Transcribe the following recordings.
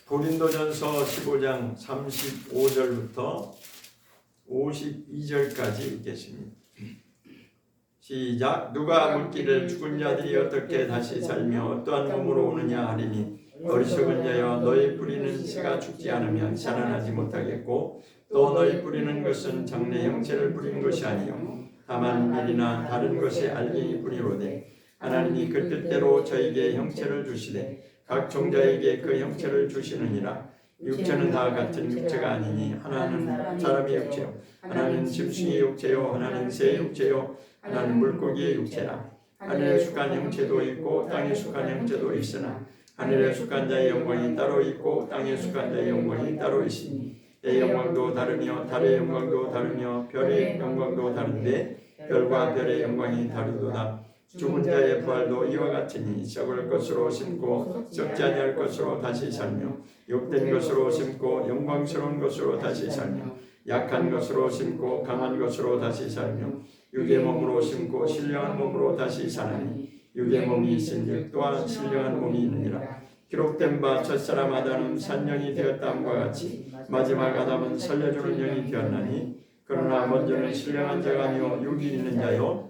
고린도전서 15장 35절부터 52절까지 읽겠습니다. 시작. 누가 묻기를 죽은 자들이 어떻게 다시 살며 어떠한 몸으로 오느냐 하리니 어리석은 자여 너희 뿌리는 씨가 죽지 않으면 살아나지 못하겠고 또 너희 뿌리는 것은 장래 형체를 뿌리는 것이 아니요 다만 밀이나 다른 것의 알갱이 뿌리로되 하나님이 그 뜻대로 저에게 형체를 주시되 각 종자에게 그 형체를 주시느니라. 육체는 다 같은 육체가 아니니 하나는 사람의 육체요 하나는 짐승의 육체요 하나는 새 육체요 하나는 물고기의 육체라. 하늘에 속한 형체도 있고 땅에 속한 형체도 있으나 하늘에 속한 자의 영광이 따로 있고 땅에 속한 자의 영광이 따로 있으니 의 영광도 다르며 달의 영광도 다르며 별의 영광도 다른데 별과 별의 영광이 다르도다. 죽은 자의 부활도 이와 같으니 썩을 것으로 심고 썩지 아니할 것으로 다시 살며 욕된 것으로 심고 영광스러운 것으로 다시 살며 약한 것으로 심고 강한 것으로 다시 살며 육의 몸으로 심고 신령한 몸으로 다시 사나니 육의 몸이 있은즉 또한 신령한 몸이 있느니라. 기록된 바 첫사람 아담은 산영이 되었다함과 같이 마지막 아담은 살려주는 영이 되었나니 그러나 먼저는 신령한 자가 아니요 육이 있는 자요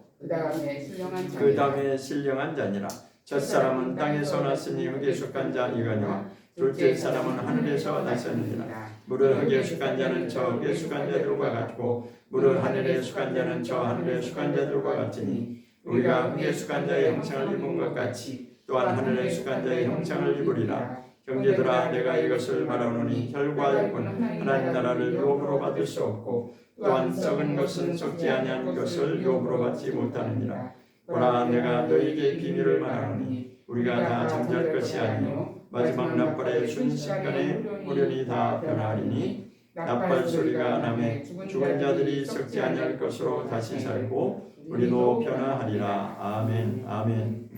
그 다음에 신령한 자니라. 첫사람은 땅에서 났으니 흙에 속한 자 이거니와 둘째 사람은 하늘에서 났으니라. 무릇 흙에 속한 자는 저 흙에 속한 자들과 같고 무릇 하늘에 속한 자는 저 하늘에 속한 자들과 같으니 우리가 흙에 속한 자의 형상을 입은 것 같이 또한 하늘에 속한 자의 형상을 입으리라. 형제들아 내가 이것을 말하노니 혈과 육은 하나님 나라를 유업으로 받을 수 없고 또한 썩은 것은 썩지 아니한 것을 유업으로 받지 못하느니라. 보라 내가 너희에게 비밀을 말하노니 우리가 다 잠잘 것이 아니요 마지막 나팔의 순식간에 후련히 다 변하리니 나팔 소리가 나매 죽은 자들이 썩지 아니할 것으로 다시 살고 우리도 변화하리라. 아멘. 아멘.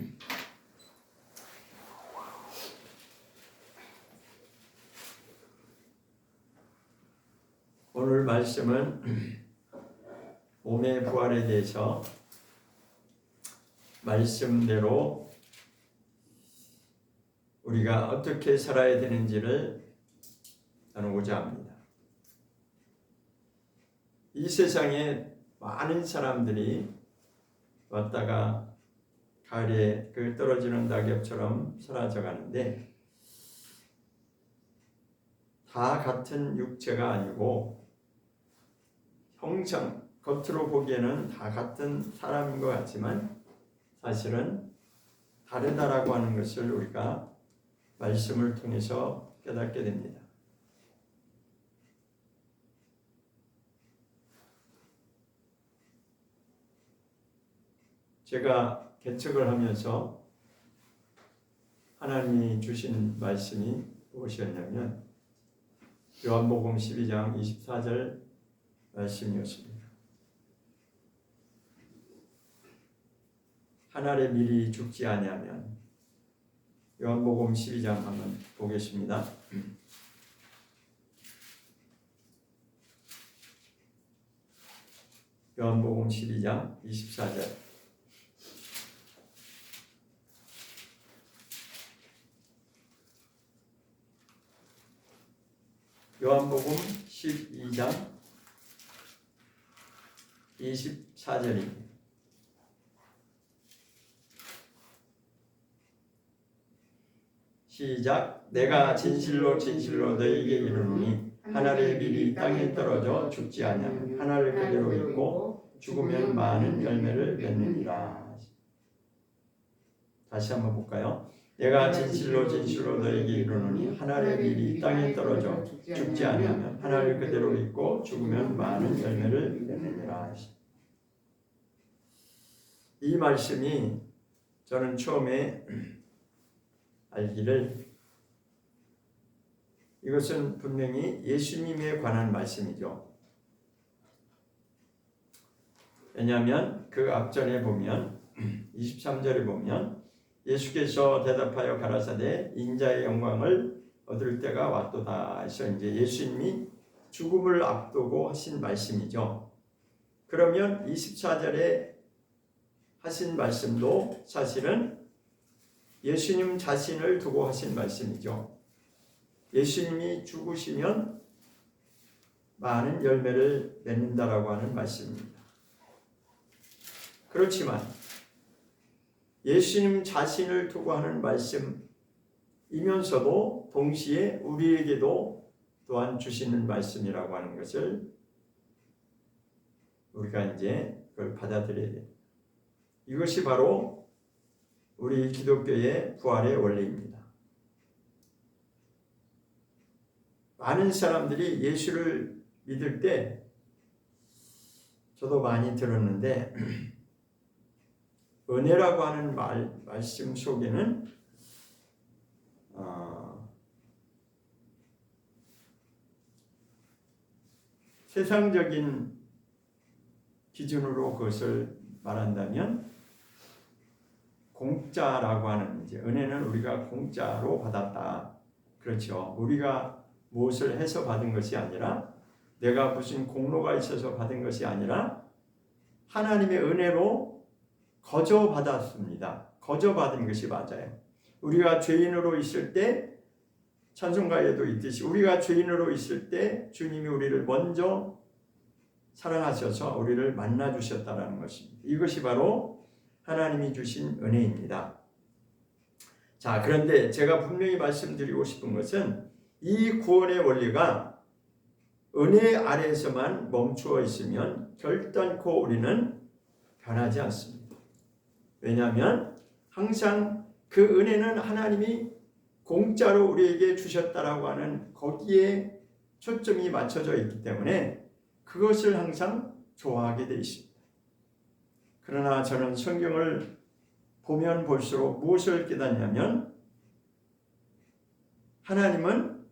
오늘 말씀은 몸의 부활에 대해서 말씀대로 우리가 어떻게 살아야 되는지를 나누고자 합니다. 이 세상에 많은 사람들이 왔다가 가을에 그 떨어지는 낙엽처럼 사라져 가는데 다 같은 육체가 아니고 형상, 겉으로 보기에는 다 같은 사람인 것 같지만 사실은 다르다라고 하는 것을 우리가 말씀을 통해서 깨닫게 됩니다. 제가 개척을 하면서 하나님이 주신 말씀이 무엇이었냐면 요한복음 12장 24절 말씀이었습니다. 한 알의 밀이 죽지 아니하면 요한복음 12장 한번 보겠습니다. 요한복음 12장 24절 요한복음 12장 24절입니다. 시작. 내가 진실로 진실로 너희에게 이르노니 한 알의 밀이 땅에 떨어져 죽지 아니하면 한 알 그대로 있고 죽으면 많은 열매를 맺느니라. 다시 한번 볼까요? 내가 진실로 진실로 너희에게 이르노니 한 알의 밀이 땅에 떨어져 죽지 아니하면 한 알 그대로 있고 죽으면 많은 열매를 맺느니라. 이 말씀이 저는 처음에 알기를 이것은 분명히 예수님에 관한 말씀이죠. 왜냐하면 그 앞전에 보면 23절에 보면 예수께서 대답하여 가라사대 인자의 영광을 얻을 때가 왔도다 해서 이제 예수님이 죽음을 앞두고 하신 말씀이죠. 그러면 24절에 하신 말씀도 사실은 예수님 자신을 두고 하신 말씀이죠. 예수님이 죽으시면 많은 열매를 맺는다라고 하는 말씀입니다. 그렇지만 예수님 자신을 두고 하는 말씀이면서도 동시에 우리에게도 또한 주시는 말씀이라고 하는 것을 우리가 이제 그걸 받아들여야 됩니다. 이것이 바로 우리 기독교의 부활의 원리입니다. 많은 사람들이 예수를 믿을 때 저도 많이 들었는데 은혜라고 하는 말씀 속에는 세상적인 기준으로 그것을 말한다면 공짜라고 하는 이제 은혜는 우리가 공짜로 받았다. 그렇죠. 우리가 무엇을 해서 받은 것이 아니라 내가 무슨 공로가 있어서 받은 것이 아니라 하나님의 은혜로 거저 받았습니다. 거저 받은 것이 맞아요. 우리가 죄인으로 있을 때 찬송가에도 있듯이 우리가 죄인으로 있을 때 주님이 우리를 먼저 사랑하셔서 우리를 만나 주셨다는 것입니다. 이것이 바로 하나님이 주신 은혜입니다. 자, 그런데 제가 분명히 말씀드리고 싶은 것은 이 구원의 원리가 은혜 아래에서만 멈추어 있으면 결단코 우리는 변하지 않습니다. 왜냐하면 항상 그 은혜는 하나님이 공짜로 우리에게 주셨다라고 하는 거기에 초점이 맞춰져 있기 때문에 그것을 항상 좋아하게 되어 있습니다. 그러나 저는 성경을 보면 볼수록 무엇을 깨닫냐면 하나님은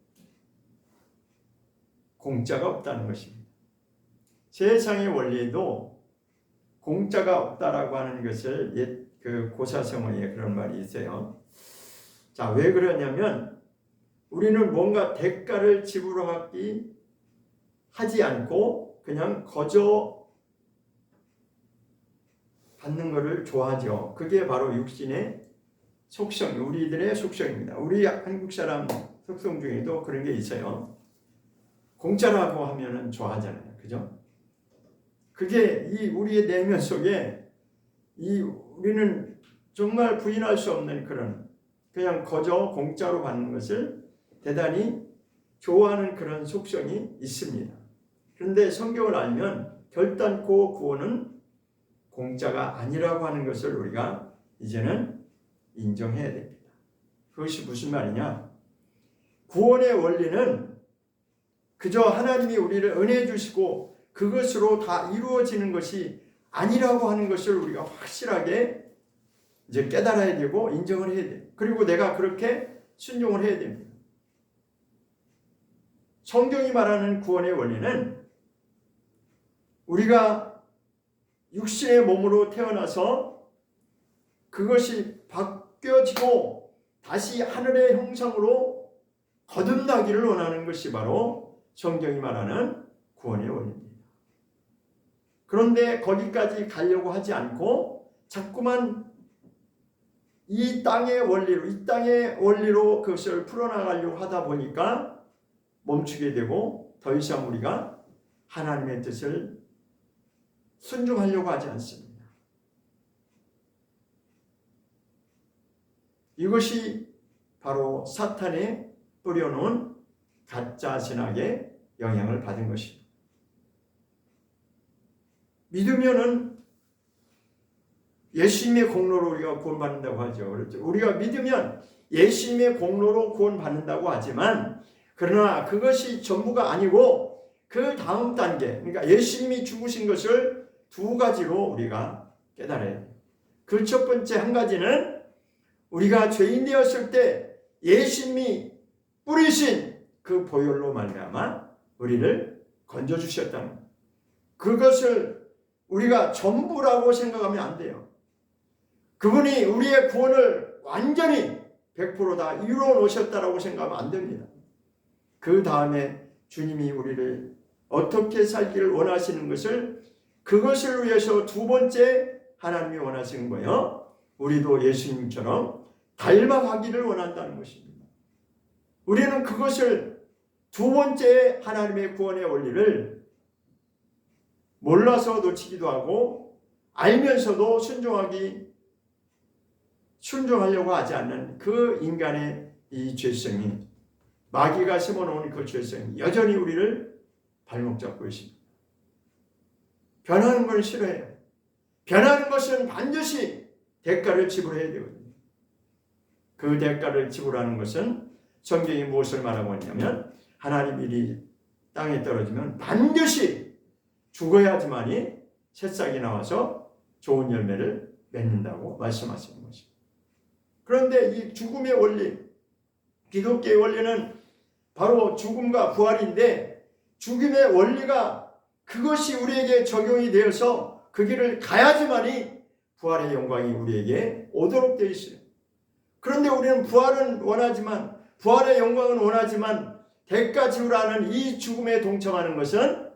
공짜가 없다는 것입니다. 세상의 원리에도 공짜가 없다라고 하는 것을 옛 그 고사성어에 그런 말이 있어요. 자, 왜 그러냐면 우리는 뭔가 대가를 지불하기 하지 않고 그냥 거저 받는 것을 좋아하죠. 그게 바로 육신의 속성, 우리들의 속성입니다. 우리 한국 사람 속성 중에도 그런 게 있어요. 공짜라고 하면은 좋아하잖아요. 그죠? 그게 이 우리의 내면 속에 우리는 정말 부인할 수 없는 그냥 거저 공짜로 받는 것을 대단히 좋아하는 그런 속성이 있습니다. 그런데 성경을 알면 결단코 구원은 공짜가 아니라고 하는 것을 우리가 이제는 인정해야 됩니다. 그것이 무슨 말이냐? 구원의 원리는 그저 하나님이 우리를 은혜 주시고 그것으로 다 이루어지는 것이 아니라고 하는 것을 우리가 확실하게 이제 깨달아야 되고 인정을 해야 돼요. 그리고 내가 그렇게 순종을 해야 됩니다. 성경이 말하는 구원의 원리는 우리가 육신의 몸으로 태어나서 그것이 바뀌어지고 다시 하늘의 형상으로 거듭나기를 원하는 것이 바로 성경이 말하는 구원의 원리입니다. 그런데 거기까지 가려고 하지 않고 자꾸만 이 땅의 원리로 그것을 풀어나가려고 하다 보니까 멈추게 되고 더 이상 우리가 하나님의 뜻을 순종하려고 하지 않습니다. 이것이 바로 사탄이 뿌려놓은 가짜 신학의 영향을 받은 것입니다. 믿으면은 예수님의 공로로 우리가 구원받는다고 하죠. 그렇죠? 우리가 믿으면 예수님의 공로로 구원받는다고 하지만 그러나 그것이 전부가 아니고 그 다음 단계, 그러니까 예수님이 죽으신 것을 두 가지로 우리가 깨달아야 돼요. 그 첫 번째 한 가지는 우리가 죄인 되었을 때 예수님이 뿌리신 그 보혈로 말미암아 우리를 건져주셨다는 것. 그것을 우리가 전부라고 생각하면 안 돼요. 그분이 우리의 구원을 완전히 100% 다 이루어 놓으셨다라고 생각하면 안 됩니다. 그 다음에 주님이 우리를 어떻게 살기를 원하시는 것을 그것을 위해서 두 번째 하나님이 원하시는 거예요. 우리도 예수님처럼 닮아가기를 원한다는 것입니다. 우리는 그것을 두 번째 하나님의 구원의 원리를 몰라서 놓치기도 하고 알면서도 순종하려고 하지 않는 그 인간의 이 죄성이, 마귀가 심어놓은 그 죄성이 여전히 우리를 발목 잡고 있습니다. 변하는 걸 싫어해요. 변하는 것은 반드시 대가를 지불해야 되거든요. 그 대가를 지불하는 것은 성경이 무엇을 말하고 있냐면, 하나님 일이 땅에 떨어지면 반드시 죽어야지만이 새싹이 나와서 좋은 열매를 맺는다고 말씀하시는 것입니다. 그런데 이 죽음의 원리, 기독교의 원리는 바로 죽음과 부활인데, 죽음의 원리가 그것이 우리에게 적용이 되어서 그 길을 가야지만이 부활의 영광이 우리에게 오도록 되어 있어요. 그런데 우리는 부활은 원하지만, 부활의 영광은 원하지만 대가 지불하는 이 죽음에 동참하는 것은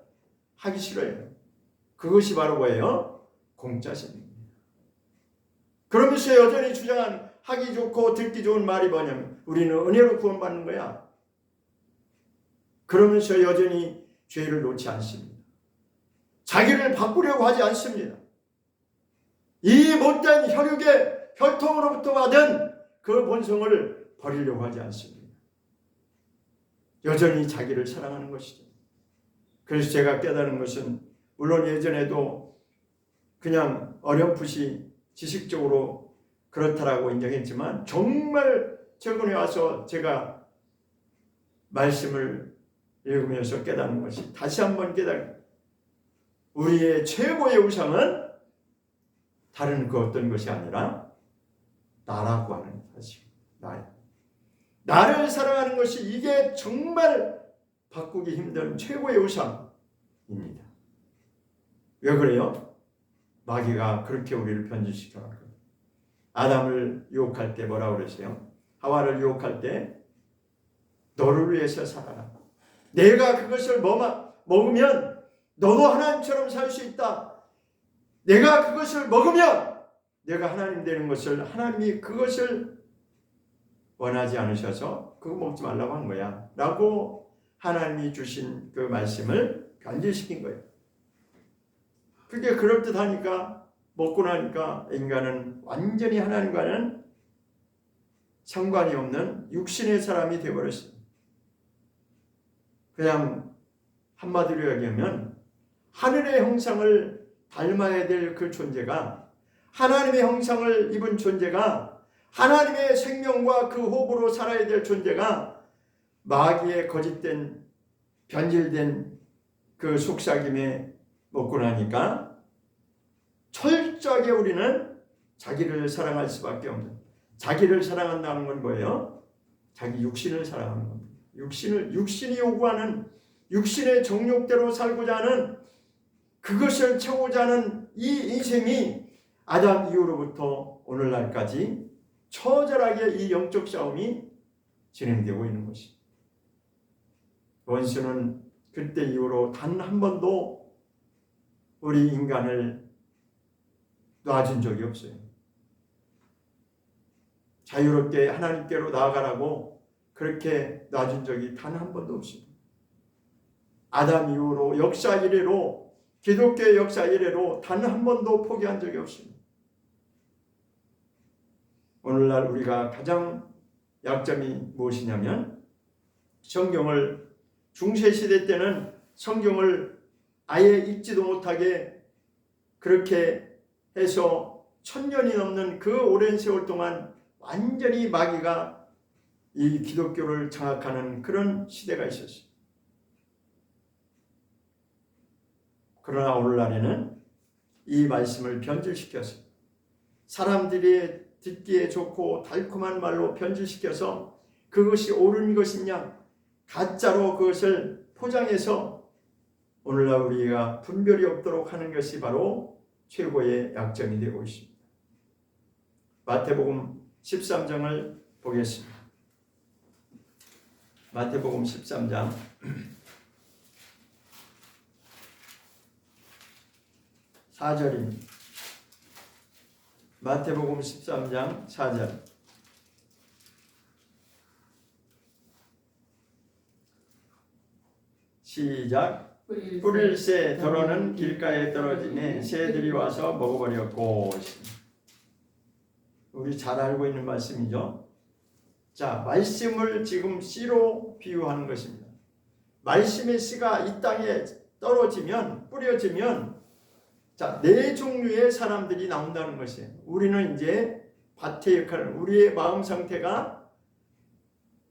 하기 싫어요. 그것이 바로 뭐예요? 공짜심입니다. 그러면서 여전히 주장한 하기 좋고 듣기 좋은 말이 뭐냐면, 우리는 은혜로 구원받는 거야. 그러면서 여전히 죄를 놓지 않습니다. 자기를 바꾸려고 하지 않습니다. 이 못된 혈육의 혈통으로부터 받은 그 본성을 버리려고 하지 않습니다. 여전히 자기를 사랑하는 것이죠. 그래서 제가 깨달은 것은, 물론 예전에도 그냥 어렴풋이 지식적으로 그렇다라고 인정했지만, 정말 최근에 와서 제가 말씀을 읽으면서 깨닫는 것이, 다시 한번 우리의 최고의 우상은 다른 그 어떤 것이 아니라 나라고 하는 것입니다. 나를 사랑하는 것이, 이게 정말 바꾸기 힘든 최고의 우상입니다. 왜 그래요? 마귀가 그렇게 우리를 변질시켜놨거든요. 아담을 유혹할 때 뭐라고 그랬어요? 하와를 유혹할 때 너를 위해서 살아라. 내가 그것을 먹으면 너도 하나님처럼 살 수 있다. 내가 그것을 먹으면 내가 하나님 되는 것을, 하나님이 그것을 원하지 않으셔서 그거 먹지 말라고 한 거야 라고 하나님이 주신 그 말씀을 변질시킨 거예요. 그게 그럴듯하니까, 먹고 나니까 인간은 완전히 하나님과는 상관이 없는 육신의 사람이 되어버렸습니다. 그냥 한마디로 얘기하면, 하늘의 형상을 닮아야 될 그 존재가, 하나님의 형상을 입은 존재가, 하나님의 생명과 그 호흡으로 살아야 될 존재가 마귀의 거짓된 변질된 그 속삭임에 먹고 나니까 철저하게 우리는 자기를 사랑할 수밖에 없는, 자기를 사랑한다는 건 뭐예요? 자기 육신을 사랑하는 겁니다. 육신이 요구하는, 육신의 정욕대로 살고자 하는, 그것을 채우고자 하는 이 인생이 아담 이후로부터 오늘날까지 처절하게 이 영적 싸움이 진행되고 있는 것입니다. 원수는 그때 이후로 단 한 번도 우리 인간을 놔준 적이 없어요. 자유롭게 하나님께로 나아가라고 그렇게 놔준 적이 단 한 번도 없습니다. 아담 이후로 역사 이래로, 기독교의 역사 이래로 단 한 번도 포기한 적이 없습니다. 오늘날 우리가 가장 약점이 무엇이냐면, 성경을, 중세시대 때는 성경을 아예 읽지도 못하게 그렇게 해서 1000년이 넘는 그 오랜 세월 동안 완전히 마귀가 이 기독교를 장악하는 그런 시대가 있었어요. 그러나 오늘날에는 이 말씀을 변질시켜서, 사람들이 듣기에 좋고 달콤한 말로 변질시켜서 그것이 옳은 것이냐, 가짜로 그것을 포장해서 오늘날 우리가 분별이 없도록 하는 것이 바로 최고의 약점이 되고 있습니다. 마태복음 13장을 보겠습니다. 마태복음 13장 4절입니다. 마태복음 13장 4절. 시작. 뿌릴 새 더러는 길가에 떨어지니 새들이 와서 먹어버렸고. 우리 잘 알고 있는 말씀이죠. 자, 말씀을 지금 씨로 비유하는 것입니다. 말씀의 씨가 이 땅에 떨어지면, 뿌려지면, 자, 네 종류의 사람들이 나온다는 것이에요. 우리는 이제 밭의 역할을, 우리의 마음 상태가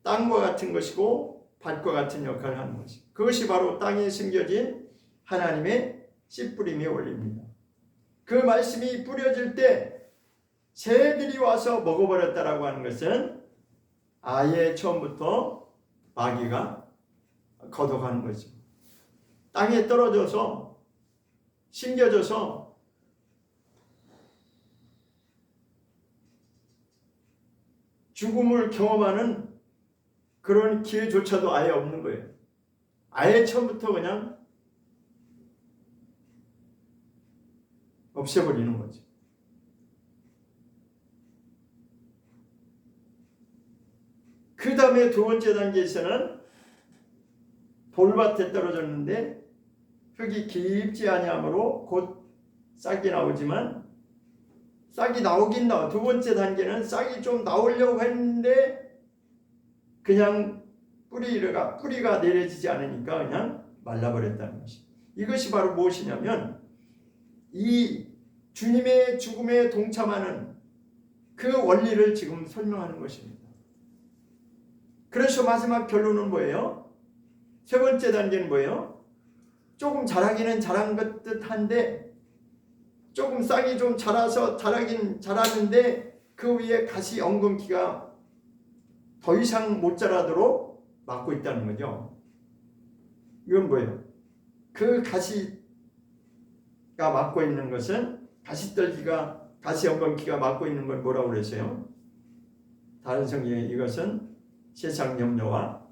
땅과 같은 것이고 밭과 같은 역할을 하는 것이에요. 그것이 바로 땅에 심겨진 하나님의 씨 뿌림의 원리입니다. 그 말씀이 뿌려질 때 새들이 와서 먹어버렸다라고 하는 것은 아예 처음부터 마귀가 걷어가는 거죠. 땅에 떨어져서 심겨져서 죽음을 경험하는 그런 기회조차도 아예 없는 거예요. 아예 처음부터 그냥 없애버리는 거죠. 그 다음에 두 번째 단계에서는 돌밭에 떨어졌는데 흙이 깊지 아니하므로 곧 싹이 나오지만 싹이 나오긴 나와. 두 번째 단계는 싹이 좀 나오려고 했는데 그냥 뿌리가 내려지지 않으니까 그냥 말라버렸다는 것이. 이것이 바로 무엇이냐면 이 주님의 죽음에 동참하는 그 원리를 지금 설명하는 것입니다. 그래서 마지막 결론은 뭐예요? 세 번째 단계는 뭐예요? 조금 자라기는 자란 것 듯한데 조금 싹이 좀 자라서 자라긴 자랐는데 그 위에 가시 엉겅퀴가 더 이상 못 자라도록 막고 있다는 거죠. 이건 뭐예요? 그 가시가 막고 있는 것은 가시떨기가 가시 엉겅퀴가 막고 있는 걸 뭐라고 그랬어요? 다른 성경에 이것은 세상 염려와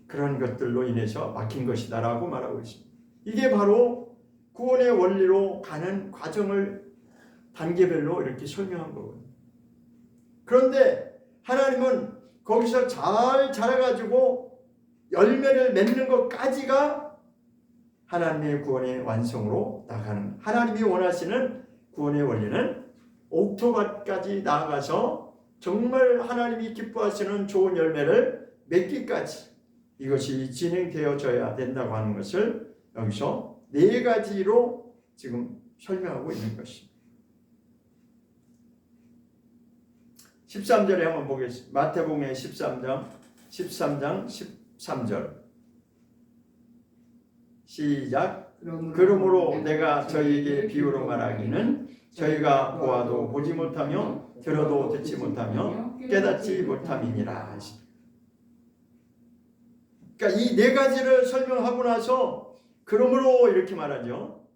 그런 것들로 인해서 막힌 것이다 라고 말하고 있습니다. 이게 바로 구원의 원리로 가는 과정을 단계별로 이렇게 설명한 거거든요. 그런데 하나님은 거기서 잘 자라가지고 열매를 맺는 것까지가 하나님의 구원의 완성으로 나가는, 하나님이 원하시는 구원의 원리는 옥토밭까지 나아가서 정말 하나님이 기뻐하시는 좋은 열매를 맺기까지 이것이 진행되어져야 된다고 하는 것을 여기서 네 가지로 지금 설명하고 있는 것입니다. 13절에 한번 보겠습니다. 마태복음의 13장 13절 시작. 그러므로 내가 저희에게 비유로 말하기는 저희가 보아도 보지 못하며 들어도 듣지 못하며 깨닫지 못함이니라. 그러니까 이 네 가지를 설명하고 나서 그러므로 이렇게 말하죠.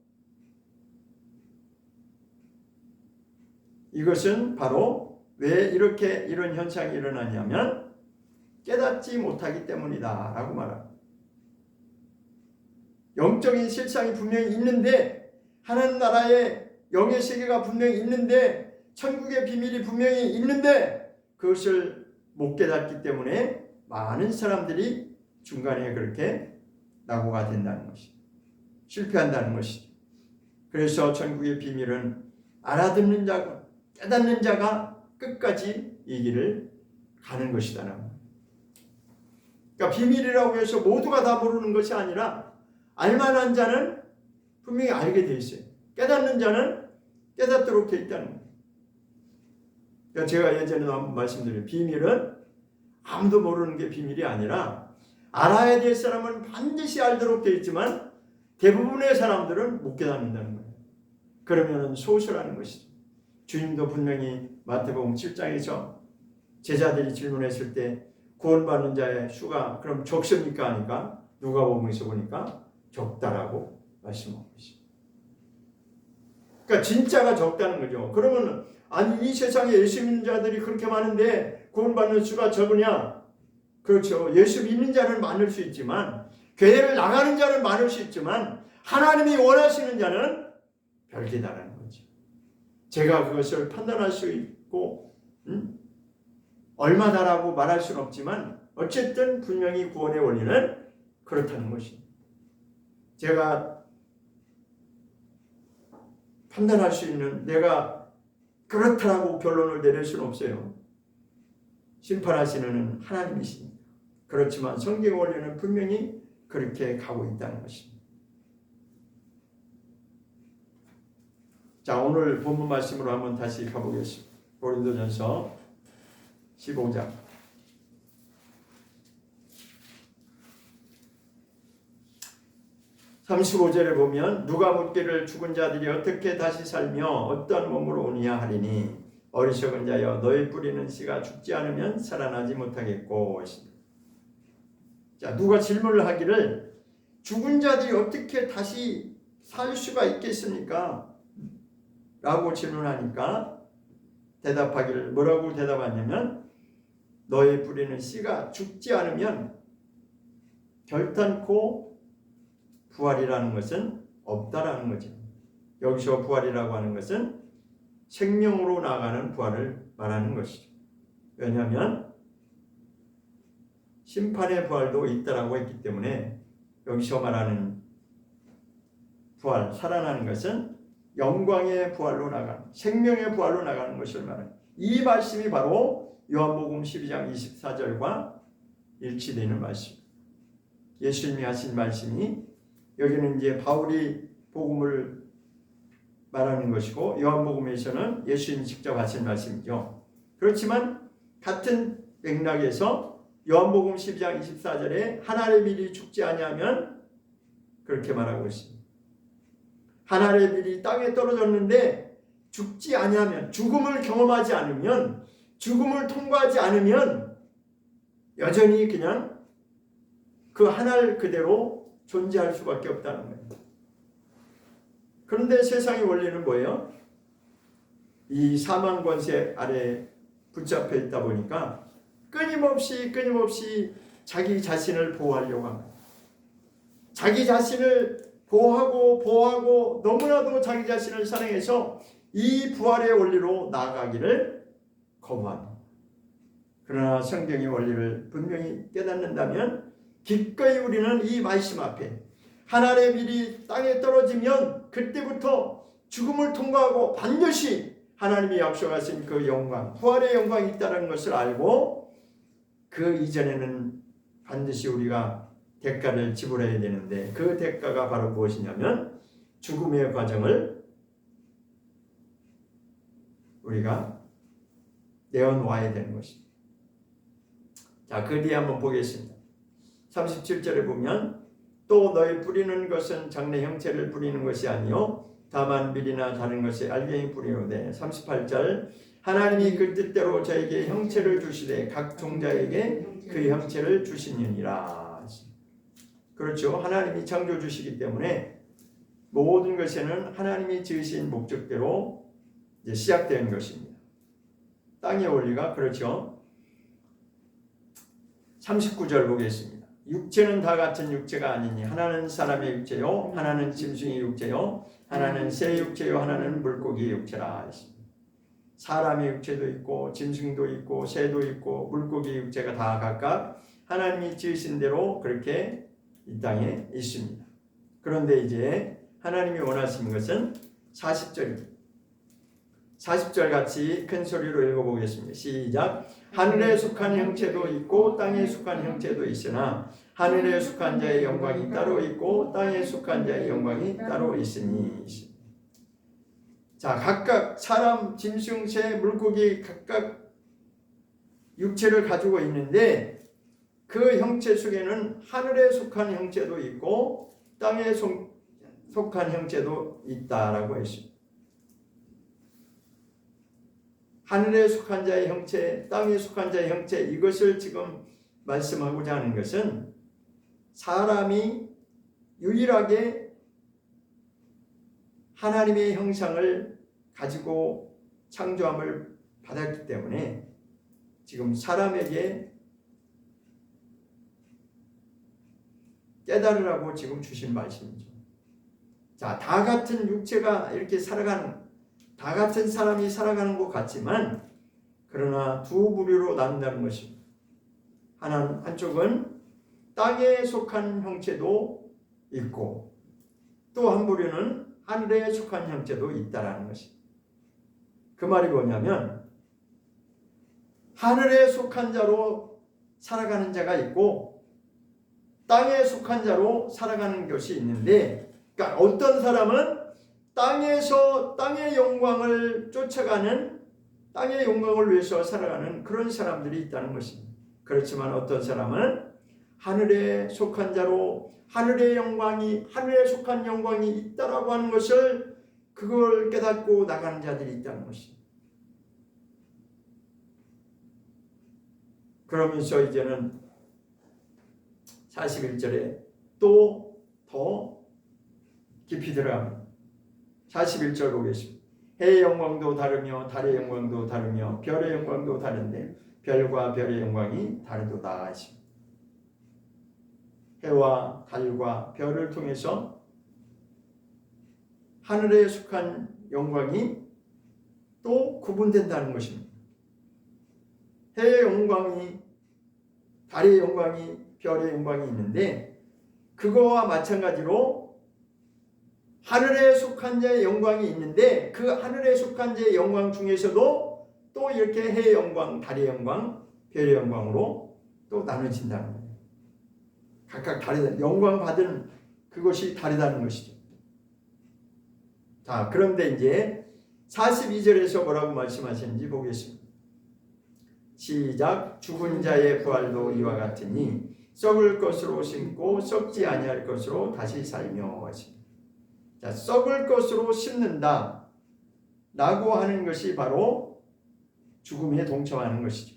이것은 바로 왜 이렇게 이런 현상이 일어나냐면 깨닫지 못하기 때문이다 라고 말합니다. 영적인 실상이 분명히 있는데, 하나님 나라의 영의 세계가 분명히 있는데, 천국의 비밀이 분명히 있는데 그것을 못 깨닫기 때문에 많은 사람들이 중간에 그렇게 낙오가 된다는 것이죠. 실패한다는 것이죠. 그래서 천국의 비밀은 알아듣는 자가, 깨닫는 자가 끝까지 이 길을 가는 것이다. 그러니까 비밀이라고 해서 모두가 다 모르는 것이 아니라 알만한 자는 분명히 알게 돼 있어요. 깨닫는 자는 깨닫도록 돼 있다는 거예요. 그러니까 제가 예전에도 한번 말씀드려요. 비밀은 아무도 모르는 게 비밀이 아니라 알아야 될 사람은 반드시 알도록 돼 있지만 대부분의 사람들은 못 깨닫는다는 거예요. 그러면 소수라는 것이죠. 주님도 분명히 마태복음 7장에서 제자들이 질문했을 때 구원받는 자의 수가 그럼 적습니까 하니까 누가복음에서 보니까 적다라고 말씀하고 있습니다. 그러니까 진짜가 적다는 거죠. 그러면 아니 이 세상에 예수 믿는 자들이 그렇게 많은데 구원받는 수가 적으냐? 그렇죠. 예수 믿는 자는 많을 수 있지만 교회를 나가는 자는 많을 수 있지만 하나님이 원하시는 자는 별개다라는 거죠. 제가 그것을 판단할 수 있고 얼마다라고 말할 수는 없지만 어쨌든 분명히 구원의 원리는 그렇다는 것입니다. 제가 판단할 수 있는, 내가 그렇다라고 결론을 내릴 수는 없어요. 심판하시는 하나님이십니다. 그렇지만 성경 원리는 분명히 그렇게 가고 있다는 것입니다. 자, 오늘 본문 말씀으로 한번 다시 가보겠습니다. 고린도전서 15장 35절에 보면 누가 묻기를 죽은 자들이 어떻게 다시 살며 어떠한 몸으로 오느냐 하리니 어리석은 자여 너희 뿌리는 씨가 죽지 않으면 살아나지 못하겠고. 자, 누가 질문을 하기를 죽은 자들이 어떻게 다시 살 수가 있겠습니까? 라고 질문하니까 대답하기를 뭐라고 대답하냐면 너희 뿌리는 씨가 죽지 않으면 결단코 부활이라는 것은 없다라는 거죠. 여기서 부활이라고 하는 것은 생명으로 나아가는 부활을 말하는 것이죠. 왜냐하면 심판의 부활도 있다라고 했기 때문에 여기서 말하는 부활, 살아나는 것은 영광의 부활로 나가는, 생명의 부활로 나가는 것을 말합니다. 이 말씀이 바로 요한복음 12장 24절과 일치되는 말씀입니다. 예수님이 하신 말씀이 여기는 이제 바울이 복음을 말하는 것이고 요한복음에서는 예수님이 직접 하신 말씀이죠. 그렇지만 같은 맥락에서 요한복음 12장 24절에 하나의 밀이 죽지 아니하면 그렇게 말하고 있습니다. 하나의 밀이 땅에 떨어졌는데 죽지 아니하면, 죽음을 경험하지 않으면, 죽음을 통과하지 않으면 여전히 그냥 그 하늘 그대로 존재할 수밖에 없다는 거예요. 그런데 세상의 원리는 뭐예요? 이 사망 권세 아래 붙잡혀 있다 보니까 끊임없이 자기 자신을 보호하려고 합니다. 자기 자신을 보호하고 너무나도 자기 자신을 사랑해서 이 부활의 원리로 나아가기를 거부합니다. 그러나 성경의 원리를 분명히 깨닫는다면 기꺼이 우리는 이 말씀 앞에 하나의 밀이 땅에 떨어지면 그때부터 죽음을 통과하고 반드시 하나님이 약속하신 그 영광, 부활의 영광이 있다는 것을 알고 그 이전에는 반드시 우리가 대가를 지불해야 되는데 그 대가가 바로 무엇이냐면 죽음의 과정을 우리가 내어놓아야 되는 것입니다. 자, 그 뒤에 한번 보겠습니다. 37절에 보면 또 너희 뿌리는 것은 장래 형체를 뿌리는 것이 아니요 다만 밀이나 다른 것에 알갱이 뿌리오되 38절 하나님이 그 뜻대로 저에게 형체를 주시되 각 종자에게 그 형체를 주시느니라. 그렇죠. 하나님이 창조 주시기 때문에 모든 것에는 하나님이 지으신 목적대로 이제 시작되는 것입니다. 땅의 원리가 그렇죠. 39절 보겠습니다. 육체는 다 같은 육체가 아니니 하나는 사람의 육체요 하나는 짐승의 육체요 하나는 새 육체요 하나는 물고기의 육체라. 사람의 육체도 있고 짐승도 있고 새도 있고 물고기의 육체가 다 각각 하나님이 지으신 대로 그렇게 이 땅에 있습니다. 그런데 이제 하나님이 원하시는 것은 40절입니다. 40절 같이 큰 소리로 읽어보겠습니다. 시작. 하늘에 속한 형체도 있고 땅에 속한 형체도 있으나 하늘에 속한 자의 영광이 따로 있고 땅에 속한 자의 영광이 따로 있으니. 자, 각각 사람, 짐승, 새, 물고기 각각 육체를 가지고 있는데 그 형체 속에는 하늘에 속한 형체도 있고 땅에 속한 형체도 있다라고 했습니다. 하늘에 속한 자의 형체, 땅에 속한 자의 형체, 이것을 지금 말씀하고자 하는 것은 사람이 유일하게 하나님의 형상을 가지고 창조함을 받았기 때문에 지금 사람에게 깨달으라고 지금 주신 말씀이죠. 자, 다 같은 육체가 이렇게 살아가는, 다 같은 사람이 살아가는 것 같지만 그러나 두 부류로 나눈다는 것입니다. 한쪽은 땅에 속한 형체도 있고 또 한 부류는 하늘에 속한 형체도 있다라는 것입니다. 그 말이 뭐냐면 하늘에 속한 자로 살아가는 자가 있고 땅에 속한 자로 살아가는 것이 있는데, 그러니까 어떤 사람은 땅에서 땅의 영광을 쫓아가는, 땅의 영광을 위해서 살아가는 그런 사람들이 있다는 것입니다. 그렇지만 어떤 사람은 하늘에 속한 자로 하늘에 속한 영광이 있다라고 하는 것을 그걸 깨닫고 나가는 자들이 있다는 것입니다. 그러면서 이제는 41절에 또 더 깊이 들어갑니다. 41절 보겠습니다. 해의 영광도 다르며 달의 영광도 다르며 별의 영광도 다른데 별과 별의 영광이 다르도다 하십니다. 해와 달과 별을 통해서 하늘에 속한 영광이 또 구분된다는 것입니다. 해의 영광이, 달의 영광이, 별의 영광이 있는데 그거와 마찬가지로 하늘에 속한 자의 영광이 있는데 그 하늘에 속한 자의 영광 중에서도 또 이렇게 해의 영광, 달의 영광, 별의 영광으로 또 나눠진다는 거예요. 각각 다르다. 영광 받은 그것이 다르다는 것이죠. 자, 그런데 이제 42절에서 뭐라고 말씀하시는지 보겠습니다. 시작. 죽은 자의 부활도 이와 같으니 썩을 것으로 심고 썩지 아니할 것으로 다시 살며 하십니다. 자, 썩을 것으로 심는다 라고 하는 것이 바로 죽음에 동참하는 것이죠.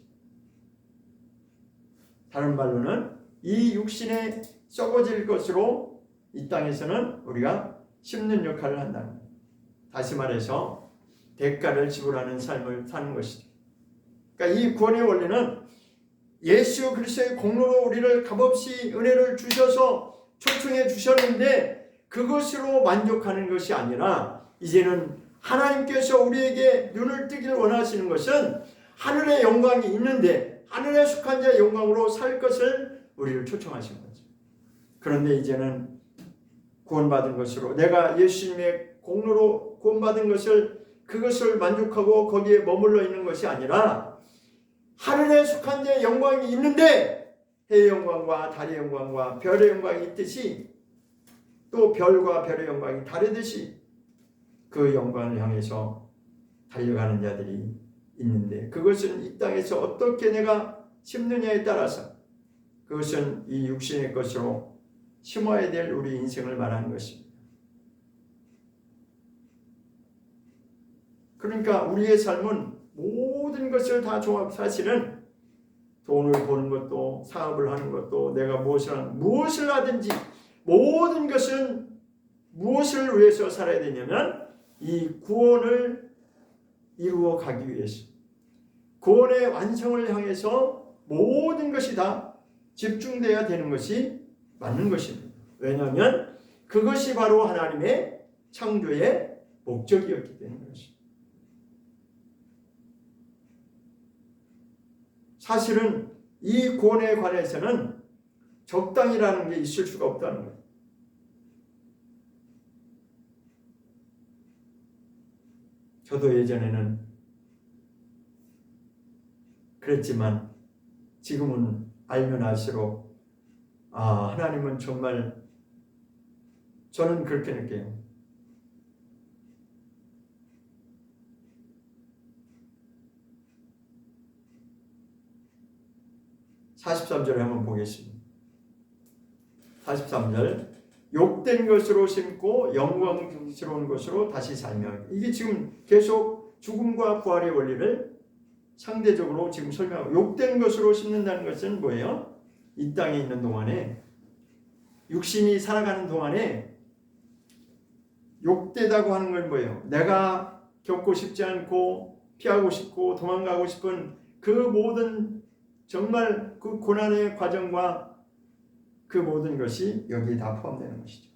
다른 말로는 이 육신에 썩어질 것으로 이 땅에서는 우리가 심는 역할을 한다는 거예요. 다시 말해서 대가를 지불하는 삶을 사는 것이죠. 그러니까 이 구원의 원리는 예수 그리스도의 공로로 우리를 값없이 은혜를 주셔서 초청해 주셨는데 그것으로 만족하는 것이 아니라 이제는 하나님께서 우리에게 눈을 뜨기를 원하시는 것은 하늘의 영광이 있는데 하늘에 속한 자의 영광으로 살 것을 우리를 초청하시는 거죠. 그런데 이제는 구원받은 것으로 내가 예수님의 공로로 구원받은 것을 그것을 만족하고 거기에 머물러 있는 것이 아니라 하늘에 속한 자의 영광이 있는데 해의 영광과 달의 영광과 별의 영광이 있듯이 또 별과 별의 영광이 다르듯이 그 영광을 향해서 달려가는 자들이 있는데 그것은 이 땅에서 어떻게 내가 심느냐에 따라서 그것은 이 육신의 것으로 심어야 될 우리 인생을 말하는 것입니다. 그러니까 우리의 삶은 모든 것을 다 사실은 돈을 버는 것도 사업을 하는 것도 내가 무엇을 하든지 모든 것은 무엇을 위해서 살아야 되냐면 이 구원을 이루어 가기 위해서 구원의 완성을 향해서 모든 것이 다 집중되어야 되는 것이 맞는 것입니다. 왜냐하면 그것이 바로 하나님의 창조의 목적이었기 때문인 것입니다. 사실은 이 구원에 관해서는 적당이라는 게 있을 수가 없다는 거예요. 저도 예전에는 그랬지만 지금은 알면 알수록 하나님은 정말 저는 그렇게 느껴요. (43절에) 한번 보겠습니다. 43절 욕된 것으로 심고 영광스러운 것으로 다시 살며 이게 지금 계속 죽음과 부활의 원리를 상대적으로 지금 설명하고 욕된 것으로 심는다는 것은 뭐예요? 이 땅에 있는 동안에 육신이 살아가는 동안에 욕되다고 하는 건 뭐예요? 내가 겪고 싶지 않고 피하고 싶고 도망가고 싶은 그 모든 정말 그 고난의 과정과 그 모든 것이 여기에 다 포함되는 것이죠.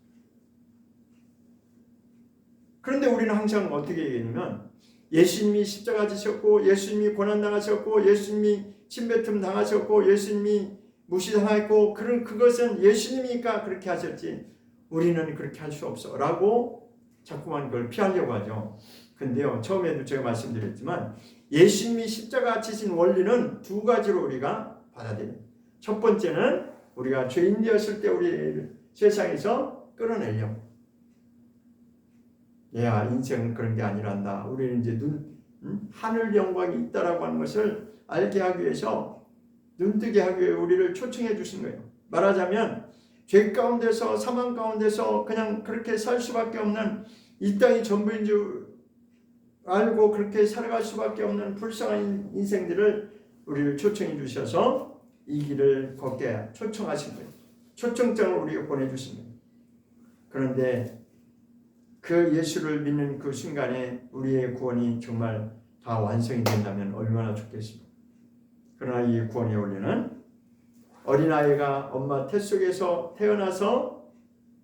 그런데 우리는 항상 어떻게 얘기하냐면 예수님이 십자가 지셨고 예수님이 고난 당하셨고 예수님이 침뱉음 당하셨고 예수님이 무시당했고 그것은 예수님이니까 그렇게 하셨지 우리는 그렇게 할 수 없어 라고 자꾸만 그걸 피하려고 하죠. 근데요, 처음에도 제가 말씀드렸지만 예수님이 십자가 지신 원리는 두 가지로 우리가 받아들여요. 첫 번째는 우리가 죄인 되었을 때 우리 세상에서 끌어내려고. 인생은 그런 게 아니란다. 우리는 이제 하늘 영광이 있다라고 하는 것을 알게 하기 위해서, 눈뜨게 하기 위해 우리를 초청해 주신 거예요. 말하자면 죄 가운데서, 사망 가운데서 그냥 그렇게 살 수밖에 없는, 이 땅이 전부인 줄 알고 그렇게 살아갈 수밖에 없는 불쌍한 인생들을 우리를 초청해 주셔서 이 길을 걷게 초청하신 거예요. 초청장을 우리에게 보내주신 거예요. 그런데 그 예수를 믿는 그 순간에 우리의 구원이 정말 다 완성이 된다면 얼마나 좋겠습니까? 그러나 이 구원의 원리는 어린아이가 엄마 태 속에서 태어나서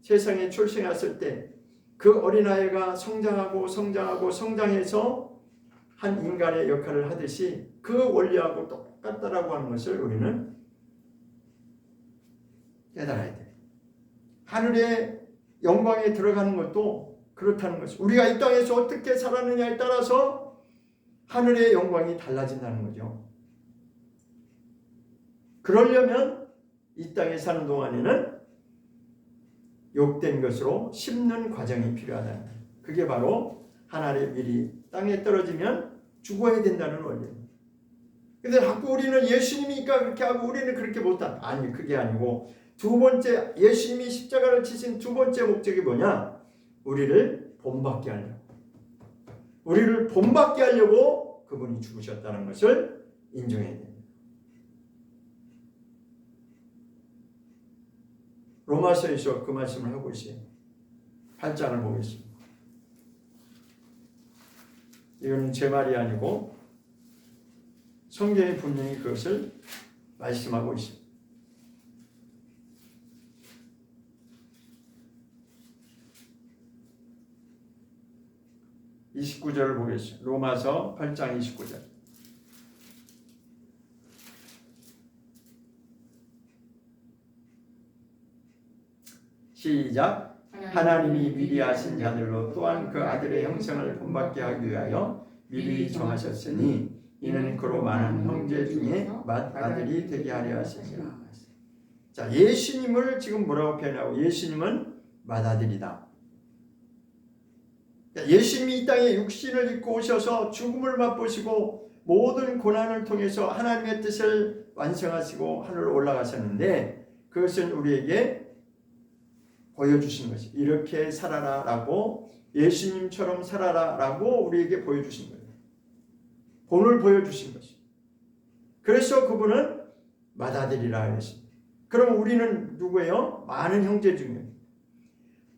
세상에 출생했을 때 그 어린아이가 성장해서 한 인간의 역할을 하듯이 그 원리하고 똑같다라고 하는 것을 우리는 깨달아야 돼요. 하늘의 영광에 들어가는 것도 그렇다는 것이죠. 우리가 이 땅에서 어떻게 살았느냐에 따라서 하늘의 영광이 달라진다는 거죠. 그러려면 이 땅에 사는 동안에는 욕된 것으로 심는 과정이 필요하다는 거예요. 그게 바로 하나의 밀이 땅에 떨어지면 죽어야 된다는 원리입니다. 근데 자꾸 우리는 예수님이니까 그렇게 하고 우리는 그렇게 못한다. 아니, 그게 아니고 두 번째, 예수님이 십자가를 치신 두 번째 목적이 뭐냐? 우리를 본받게 하려고. 우리를 본받게 하려고 그분이 죽으셨다는 것을 인정해야 됩니다. 로마서에서 그 말씀을 하고 있어요. 8장을 보겠습니다. 이거는 제 말이 아니고 성경이 분명히 그것을 말씀하고 있습니다. (29절을) 보겠습니다. 로마서 8장 29절. 시작. 하나님이 미리 아신 자들로 또한 그 아들의 형상을 본받게 하기 위하여 미리 정하셨으니 이는 그로 많은 형제 중에 맏아들이 되게 하려 하시니라. 자, 예수님을 지금 뭐라고 표현하고, 예수님은 맏아들이다. 예수님이 이 땅에 육신을 입고 오셔서 죽음을 맛보시고 모든 고난을 통해서 하나님의 뜻을 완성하시고 하늘로 올라가셨는데, 그것은 우리에게 보여주신 것이, 이렇게 살아라 라고, 예수님처럼 살아라 라고 우리에게 보여주신 거예요. 본을 보여주신 것이. 그래서 그분은 맏아들이라 했습니다. 그럼 우리는 누구예요? 많은 형제 중에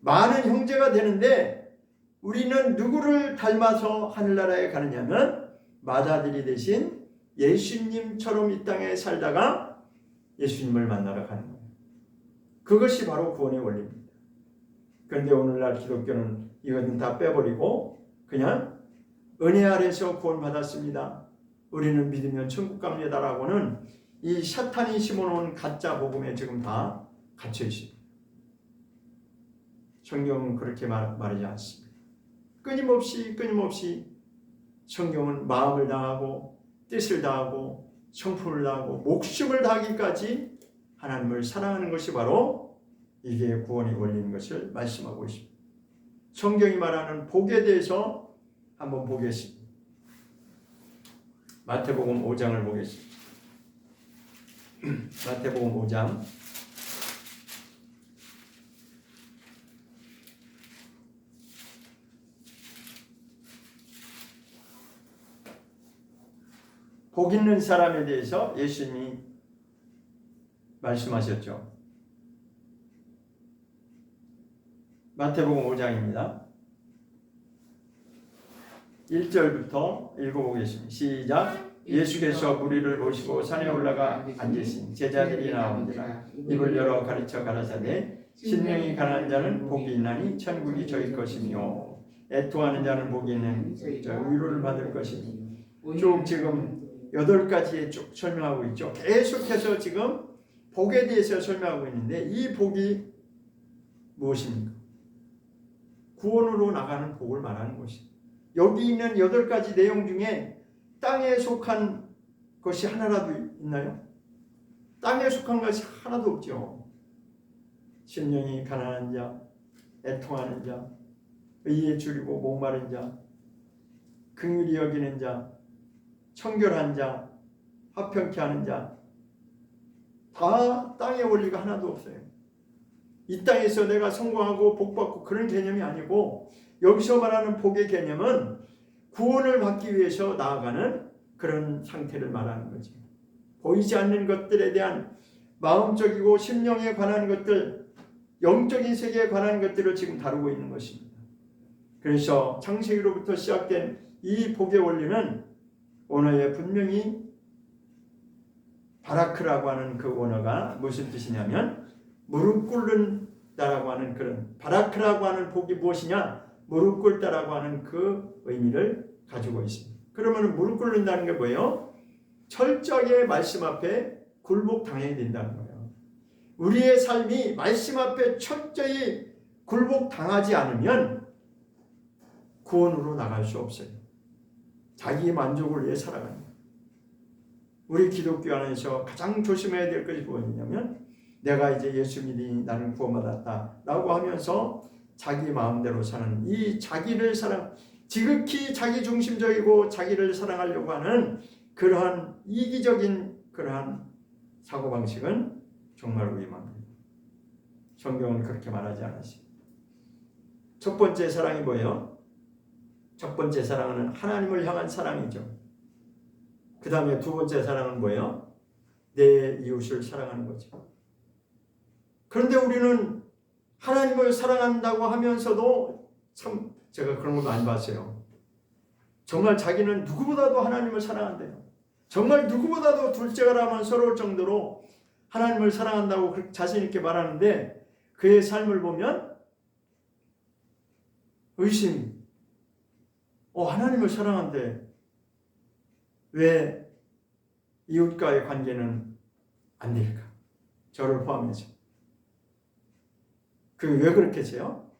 많은 형제가 되는데, 우리는 누구를 닮아서 하늘나라에 가느냐면 맏아들이 되신 예수님처럼 이 땅에 살다가 예수님을 만나러 가는 거예요. 그것이 바로 구원의 원리입니다. 그런데 오늘날 기독교는 이것은 다 빼버리고 그냥 은혜 아래서 구원받았습니다, 우리는 믿으면 천국 갑니다라고는 이 사탄이 심어놓은 가짜 복음에 지금 다 갇혀 있습니다. 성경은 그렇게 말하지 않습니다. 끊임없이 성경은 마음을 다하고 뜻을 다하고 성품을 다하고 목숨을 다하기까지 하나님을 사랑하는 것이 바로 이게 구원의 원리인 것을 말씀하고 있습니다. 성경이 말하는 복에 대해서 한번 보겠습니다. 마태복음 5장을 보겠습니다. 마태복음 5장 복 있는 사람에 대해서 예수님이 말씀하셨죠. 마태복음 5장입니다. 1절부터 읽어보겠습니다. 시작. 예수께서 무리를 모시고 산에 올라가 앉으신 제자들이 나오니라. 입을 열어 가르쳐 가라사대 신령이 가난한 자는 복이 있나니 천국이 저희 것이며 애통하는 자는 복이 있는 위로를 받을 것이니. 쭉 지금 8가지에 쭉 설명하고 있죠. 계속해서 지금 복에 대해서 설명하고 있는데 이 복이 무엇입니까? 구원으로 나가는 복을 말하는 것입니다. 여기 있는 8가지 내용 중에 땅에 속한 것이 하나라도 있나요? 땅에 속한 것이 하나도 없죠. 심령이 가난한 자, 애통하는 자, 의에 줄이고 목마른 자, 긍휼히 여기는 자, 청결한 자, 화평케 하는 자, 다 땅의 원리가 하나도 없어요. 이 땅에서 내가 성공하고 복받고 그런 개념이 아니고 여기서 말하는 복의 개념은 구원을 받기 위해서 나아가는 그런 상태를 말하는 거죠. 보이지 않는 것들에 대한 마음적이고 심령에 관한 것들, 영적인 세계에 관한 것들을 지금 다루고 있는 것입니다. 그래서 창세기로부터 시작된 이 복의 원리는 원어에 분명히 바라크라고 하는 그 원어가 무슨 뜻이냐면 무릎 꿇는다라고 하는 그런, 바라크라고 하는 복이 무엇이냐? 무릎 꿇다라고 하는 그 의미를 가지고 있습니다. 그러면 무릎 꿇는다는 게 뭐예요? 철저하게 말씀 앞에 굴복당해야 된다는 거예요. 우리의 삶이 말씀 앞에 철저히 굴복당하지 않으면 구원으로 나갈 수 없어요. 자기의 만족을 위해 살아가는 거예요. 우리 기독교 안에서 가장 조심해야 될 것이 무엇이냐면 내가 이제 예수 믿으니 나는 구원받았다 라고 하면서 자기 마음대로 사는 이 자기를 사랑, 지극히 자기중심적이고 자기를 사랑하려고 하는 그러한 이기적인 그러한 사고방식은 정말 위험합니다. 성경은 그렇게 말하지 않았습니다. 첫 번째 사랑이 뭐예요? 첫 번째 사랑은 하나님을 향한 사랑이죠. 그 다음에 두 번째 사랑은 뭐예요? 내 이웃을 사랑하는 거죠. 그런데 우리는 하나님을 사랑한다고 하면서도 참 제가 그런 거 많이 봤어요. 정말 자기는 누구보다도 하나님을 사랑한대요. 정말 누구보다도 둘째가라면 서러울 정도로 하나님을 사랑한다고 자신 있게 말하는데 그의 삶을 보면 의심이 하나님을 사랑한데 왜 이웃과의 관계는 안 될까? 저를 포함해서. 그게 왜 그렇게 해요?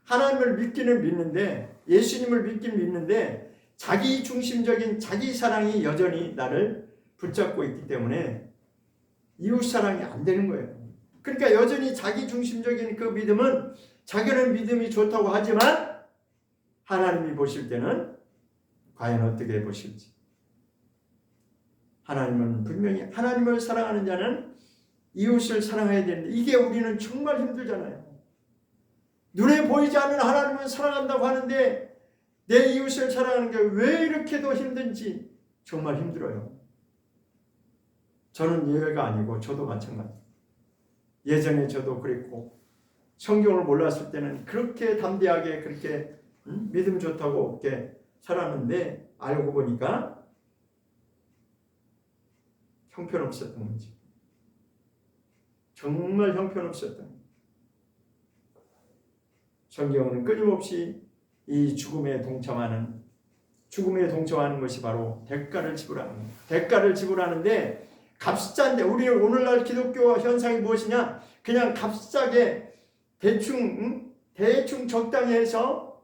하나님을 믿기는 믿는데, 예수님을 믿긴 믿는데 자기 중심적인 자기 사랑이 여전히 나를 붙잡고 있기 때문에 이웃 사랑이 안 되는 거예요. 그러니까 여전히 자기 중심적인 그 믿음은 자기는 믿음이 좋다고 하지만 하나님이 보실 때는 과연 어떻게 보실지. 하나님은 분명히 하나님을 사랑하는 자는 이웃을 사랑해야 되는데 이게 우리는 정말 힘들잖아요. 눈에 보이지 않는 하나님을 사랑한다고 하는데 내 이웃을 사랑하는 게 왜 이렇게도 힘든지 정말 힘들어요. 저는 예외가 아니고 저도 마찬가지. 예전에 저도 그랬고 성경을 몰랐을 때는 그렇게 담대하게 그렇게 믿음 좋다고 그렇게 살았는데 알고 보니까 형편없었던 거지. 정말 형편없었던 거지. 성경은 끊임없이 이 죽음에 동참하는 것이 바로 대가를 지불하는 거예요. 대가를 지불하는데 값싼데 우리는 오늘날 기독교 현상이 무엇이냐? 그냥 값싸게 대충 적당히 해서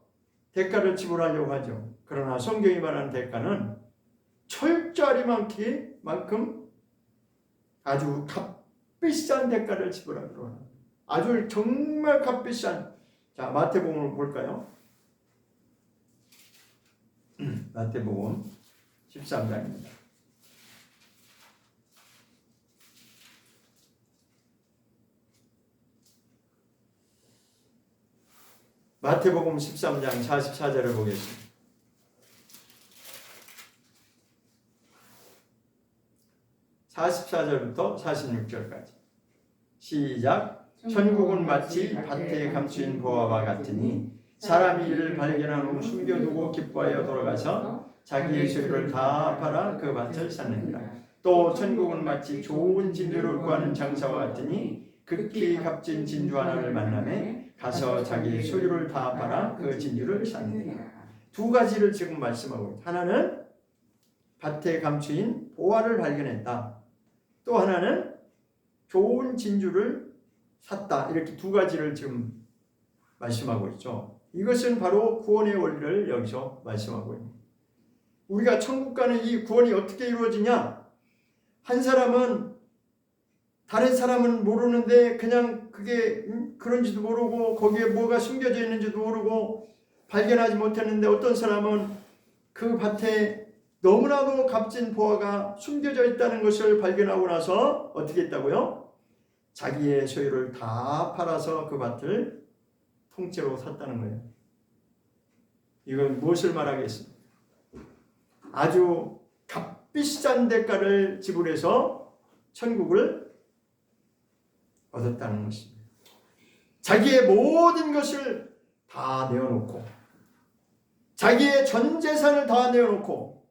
대가를 지불하려고 하죠. 그러나 성경이 말하는 대가는 철저하리만큼 아주 값비싼 대가를 지불하기로 합니다. 아주 정말 값비싼. 자, 마태복음을 볼까요? 마태복음 13장입니다. 마태복음 13장 44절을 보겠습니다. 44절부터 46절까지 시작. 천국은 마치 밭에 감추인 보화와 같으니 사람이 이를 발견한 후 숨겨두고 기뻐하여 돌아가서 자기의 소유를 다 팔아 그 밭을 샀느니라. 또 천국은 마치 좋은 진주를 구하는 장사와 같으니 극히 값진 진주 하나를 만나매 가서 자기의 소유를 다 팔아 그 진주를 샀느니라. 두 가지를 지금 말씀하고 있다. 하나는 밭에 감추인 보화를 발견했다. 또 하나는 좋은 진주를 샀다. 이렇게 두 가지를 지금 말씀하고 있죠. 이것은 바로 구원의 원리를 여기서 말씀하고 있습니다. 우리가 천국 가는 이 구원이 어떻게 이루어지냐? 한 사람은 다른 사람은 모르는데 그냥 그게 그런지도 모르고 거기에 뭐가 숨겨져 있는지도 모르고 발견하지 못했는데, 어떤 사람은 그 밭에 너무나도 값진 보화가 숨겨져 있다는 것을 발견하고 나서 어떻게 했다고요? 자기의 소유를 다 팔아서 그 밭을 통째로 샀다는 거예요. 이건 무엇을 말하겠습니까? 아주 값비싼 대가를 지불해서 천국을 얻었다는 것입니다. 자기의 모든 것을 다 내어놓고, 자기의 전 재산을 다 내어놓고,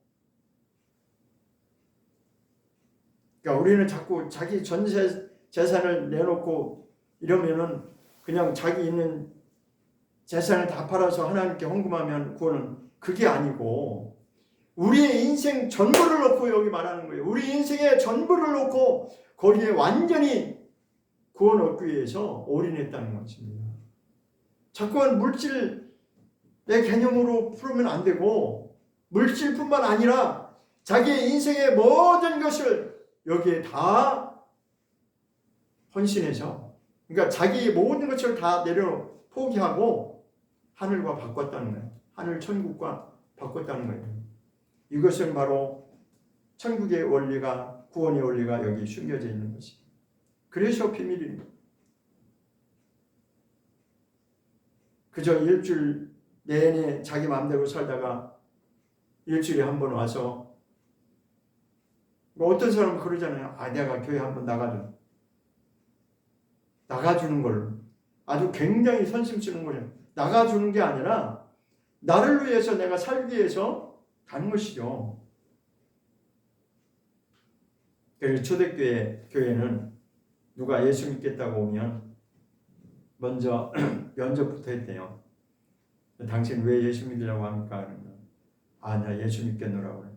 그러니까 우리는 자꾸 자기 전 재산을 내놓고 이러면은 그냥 자기 있는 재산을 다 팔아서 하나님께 헌금하면 구원은, 그게 아니고 우리의 인생 전부를 놓고 여기 말하는 거예요. 우리 인생의 전부를 놓고 거기에 완전히 구원 얻기 위해서 올인했다는 것입니다. 자꾸만 물질의 개념으로 풀으면 안 되고, 물질뿐만 아니라 자기의 인생의 모든 것을 여기에 다 헌신해서, 그러니까 자기의 모든 것을 다 포기하고 하늘과 바꿨다는 거예요. 하늘 천국과 바꿨다는 거예요. 이것은 바로 천국의 원리가, 구원의 원리가 여기 숨겨져 있는 것입니다. 그래서 비밀입니다. 그저 일주일 내내 자기 마음대로 살다가 일주일에 한 번 와서, 어떤 사람은 그러잖아요. 내가 교회 한번 나가주는 걸 아주 굉장히 선심 쓰는 거예요. 나가주는 게 아니라 나를 위해서, 내가 살기 위해서 가는 것이죠. 그래서 초대교회는 누가 예수 믿겠다고 오면 먼저 면접부터 했대요. 당신 왜 예수 믿으려고 합니까? 그러면 나 예수 믿겠노라고 그래요.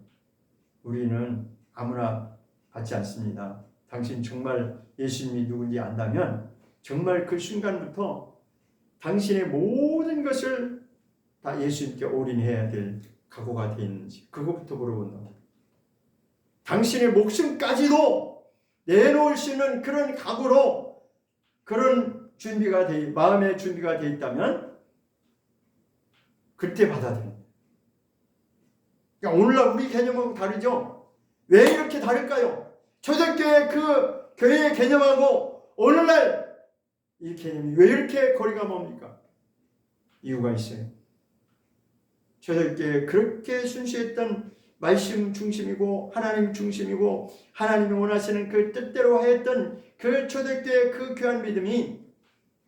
우리는 아무나 받지 않습니다. 당신 정말 예수님이 누군지 안다면 정말 그 순간부터 당신의 모든 것을 다 예수님께 올인해야 될 각오가 되어 있는지, 그것부터 물어본다. 당신의 목숨까지도 내놓을 수 있는 그런 각오로, 그런 마음의 준비가 되어 있다면 그때 받아들입니다. 그러니까 오늘날 우리 개념하고 다르죠? 왜 이렇게 다를까요? 초대교회 그 교회의 개념하고 오늘날 이 개념이 왜 이렇게 거리가 멉니까? 이유가 있어요. 초대교회 그렇게 순수했던 말씀 중심이고 하나님 중심이고 하나님이 원하시는 그 뜻대로 하였던 그 초대교회의 그 귀한 믿음이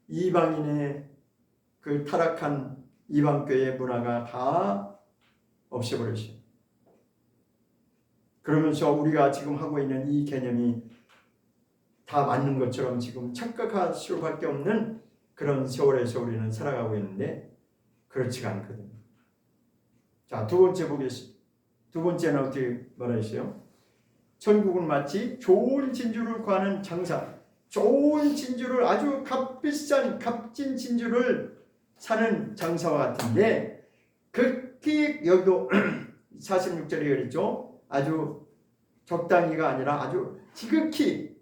이방인의 그 타락한 이방교회의 문화가 다 없애버렸어요. 그러면서 우리가 지금 하고 있는 이 개념이 다 맞는 것처럼 지금 착각할 수밖에 없는 그런 세월에서 우리는 살아가고 있는데 그렇지가 않거든요. 자, 두 번째 보겠습니다. 두 번째는 어떻게 말하셨어요? 천국은 마치 좋은 진주를 구하는 장사, 좋은 진주를, 아주 값비싼 값진 진주를 사는 장사와 같은데, 극히 여기도 46절에 그랬죠. 아주 적당히가 아니라 아주 지극히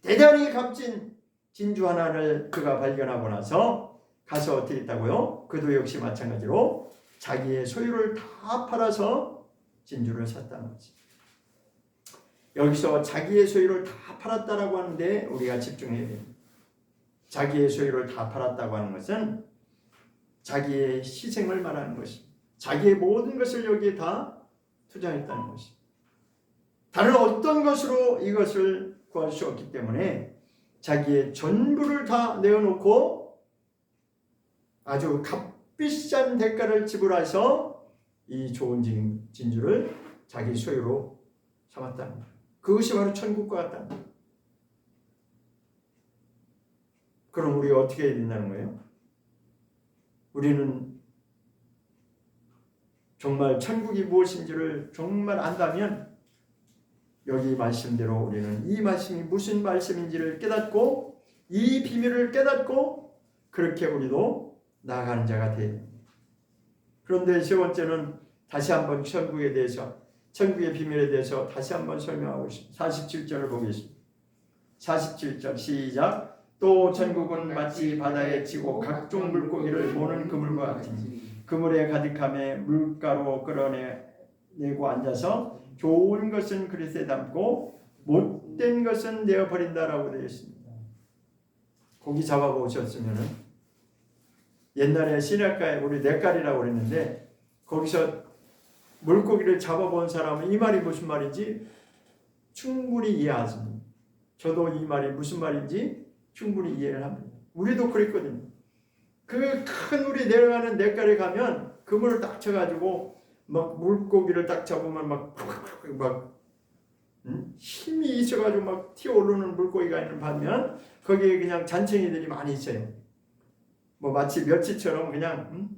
대단히 값진 진주 하나를 그가 발견하고 나서 가서 어떻게 했다고요? 그도 역시 마찬가지로 자기의 소유를 다 팔아서 진주를 샀다는 거지. 여기서 자기의 소유를 다 팔았다라고 하는데 우리가 집중해야 됩니다. 자기의 소유를 다 팔았다고 하는 것은 자기의 희생을 말하는 것입니다. 자기의 모든 것을 여기에 다 투자했다는 것입니다. 다른 어떤 것으로 이것을 구할 수 없기 때문에 자기의 전부를 다 내어놓고 아주 값비싼 대가를 지불해서 이 좋은 진주를 자기 소유로 삼았다는 거예요. 그것이 바로 천국과 같다는 거예요. 그럼 우리가 어떻게 해야 된다는 거예요? 우리는 정말 천국이 무엇인지를 정말 안다면 여기 말씀대로 우리는 이 말씀이 무슨 말씀인지를 깨닫고 이 비밀을 깨닫고 그렇게 우리도 나아가는 자가 돼야 됩니다. 그런데 세 번째는 다시 한번 천국에 대해서, 천국의 비밀에 대해서 다시 한번 설명하고 있습니다. 47절을 보겠습니다. 47절 시작. 또 천국은 마치 바다에 치고 각종 물고기를 모는 그물과 같으니 그물에 가득함에 물가로 끌어내고 앉아서 좋은 것은 그릇에 담고 못된 것은 내어 버린다라고 되어 있습니다. 고기 잡아보셨으면은 옛날에 시냇가에 우리 냇가리라고 그랬는데 거기서 물고기를 잡아본 사람은 이 말이 무슨 말인지 충분히 이해하십니다. 저도 이 말이 무슨 말인지 충분히 이해를 합니다. 우리도 그랬거든요. 그 큰 물이 내려가는 냇가에 가면 그물을 딱 쳐가지고 막 물고기를 딱 잡으면 막 힘이 있어가지고 막 튀어오르는 물고기가 있는 반면 거기에 그냥 잔챙이들이 많이 있어요. 뭐 마치 멸치처럼 그냥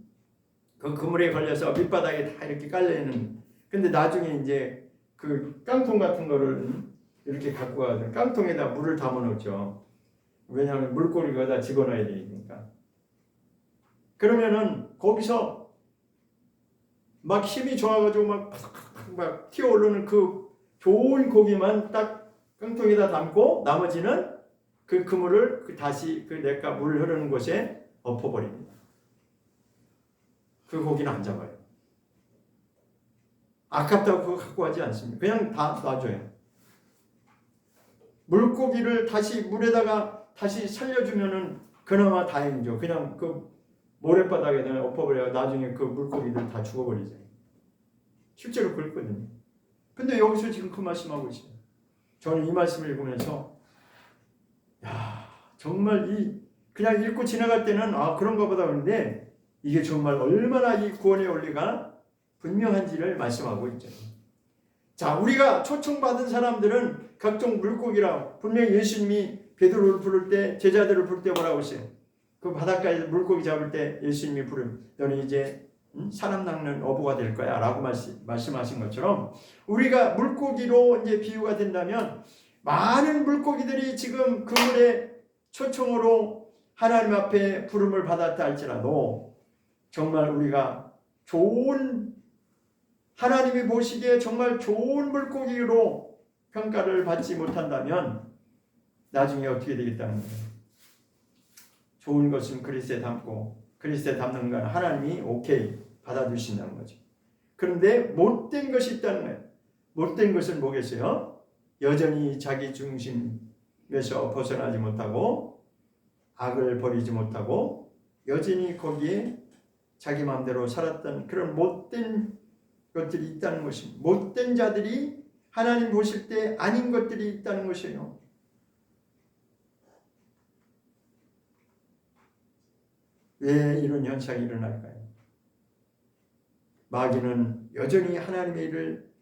그 그물에 걸려서 밑바닥에 다 이렇게 깔려있는. 근데 나중에 이제 그 깡통 같은 거를 이렇게 갖고 가서 깡통에다 물을 담아 놓죠. 왜냐하면 물고기를 거기다 집어넣어야 되니까. 그러면은 거기서 막 힘이 좋아가지고 막 튀어오르는 그 좋은 고기만 딱 깡통에다 담고 나머지는 그 그물을 다시 그 냇가 물 흐르는 곳에 엎어버립니다. 그 고기는 안 잡아요. 아깝다고 그거 갖고 가지 않습니다. 그냥 다 놔줘요. 물고기를 다시 물에다가 다시 살려주면은 그나마 다행이죠. 그냥 그 모래바닥에다 엎어버려야 나중에 그 물고기들 다 죽어버리죠. 실제로 그랬거든요. 근데 여기서 지금 그 말씀하고 있어요. 저는 이 말씀을 읽으면서 야, 정말 그냥 읽고 지나갈 때는 그런가 보다 그런데 이게 정말 얼마나 이 구원의 원리가 분명한지를 말씀하고 있죠. 자, 우리가 초청받은 사람들은 각종 물고기라 분명히 예수님이 베드로를 부를 때 제자들을 부를 때 뭐라고 했어요? 그 바닷가에서 물고기 잡을 때 예수님이 부르면 너는 이제 사람 낚는 어부가 될 거야 라고 말씀하신 것처럼 우리가 물고기로 이제 비유가 된다면 많은 물고기들이 지금 그물의 초청으로 하나님 앞에 부름을 받았다 할지라도 정말 우리가 좋은 하나님이 보시기에 정말 좋은 물고기로 평가를 받지 못한다면 나중에 어떻게 되겠다는 거예요. 좋은 것은 그리스도에 담고 그리스도에 담는 건 하나님이 오케이 받아주신다는 거죠. 그런데 못된 것이 있다는 거예요. 못된 것은 뭐겠어요? 여전히 자기 중심에서 벗어나지 못하고 악을 버리지 못하고 여전히 거기에 자기 마음대로 살았던 그런 못된 것들이 있다는 것입니다. 못된 자들이 하나님 보실 때 아닌 것들이 있다는 것이에요. 왜 이런 현상이 일어날까요? 마귀는 여전히 하나님의 일을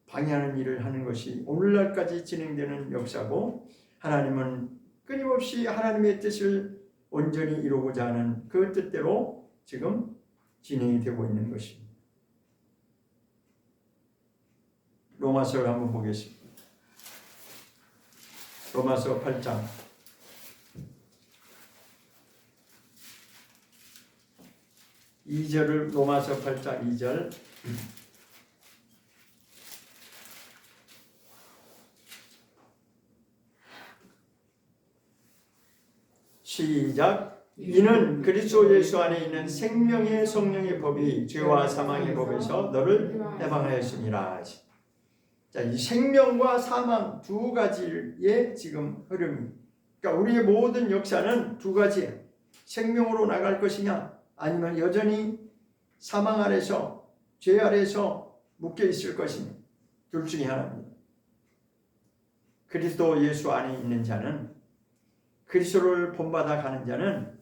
방해하는 일을 하는 것이 오늘날까지 진행되는 역사고 하나님은 끊임없이 하나님의 뜻을 온전히 이루고자 하는 그 뜻대로 지금 진행이 되고 있는 것입니다. 로마서를 한번 보겠습니다. 로마서 8장 2절을 로마서 8장 2절 시작. 이는 그리스도 예수 안에 있는 생명의 성령의 법이 죄와 사망의 법에서 너를 해방하였습니다. 자, 이 생명과 사망 두 가지의 지금 흐름이. 그러니까 우리의 모든 역사는 두 가지예요. 생명으로 나갈 것이냐 아니면 여전히 사망 아래서 죄 아래서 묶여 있을 것이냐. 둘 중에 하나입니다. 그리스도 예수 안에 있는 자는 그리스도를 본받아 가는 자는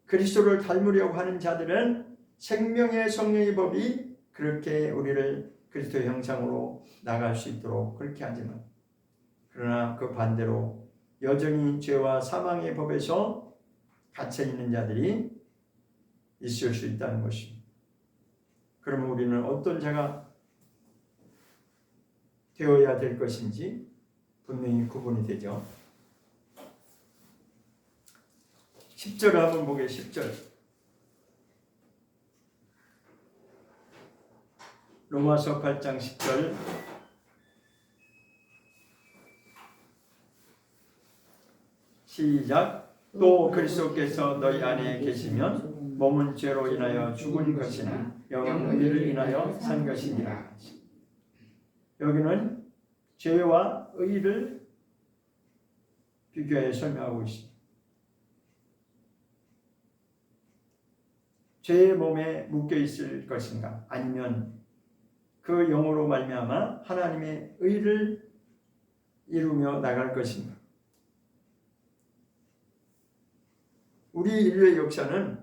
그리스도를 닮으려고 하는 자들은 생명의 성령의 법이 그렇게 우리를 그리스도의 형상으로 나갈 수 있도록 그렇게 하지만 그러나 그 반대로 여전히 죄와 사망의 법에서 갇혀 있는 자들이 있을 수 있다는 것입니다. 그러면 우리는 어떤 자가 되어야 될 것인지 분명히 구분이 되죠. 10절을 한번 보게. 10절 로마서 8장 10절 시작. 또 그리스도께서 너희 안에 계시면 몸은 죄로 인하여 죽은 것이나 영은 의를 인하여 산 것이니라. 여기는 죄와 의를 비교해 설명하고 있습니다. 죄의 몸에 묶여 있을 것인가, 아니면 그 영으로 말미암아 하나님의 의를 이루며 나갈 것인가. 우리 인류의 역사는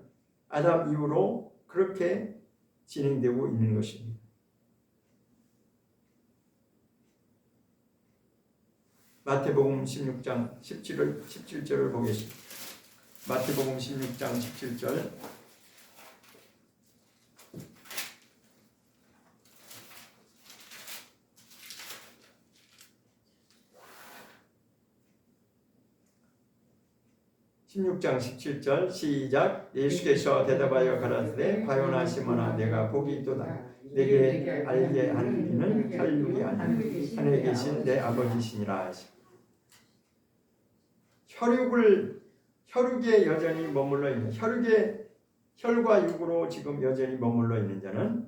아담 이후로 그렇게 진행되고 있는 것입니다. 마태복음 16장 17절을 보겠습니다. 마태복음 16장 17절 (16장 17절) 시작. 예수께서 대답하여 가라사대 바요나 시몬아 내가 복이 있도다. 내게 알게 하는 이는 혈육이 아니니 하늘에 계신 내 아버지시니라. 혈육에 여전히 머물러 있는, 혈과 육으로 지금 여전히 머물러 있는 자는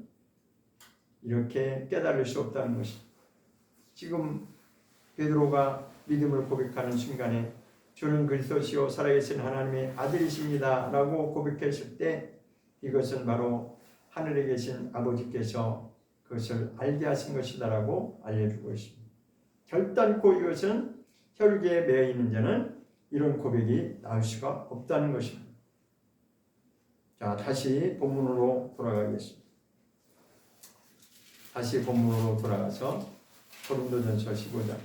이렇게 깨달을 수 없다는 것입니다. 지금 베드로가 믿음을 고백하는 순간에 주는 그리스도시요 살아계신 하나님의 아들이십니다 라고 고백했을 때 이것은 바로 하늘에 계신 아버지께서 그것을 알게 하신 것이다 라고 알려주고 있습니다. 결단코 이것은 혈육에 매여 있는 자는 이런 고백이 나올 수가 없다는 것입니다. 자, 다시 본문으로 돌아가겠습니다. 다시 본문으로 돌아가서 고린도전서 15장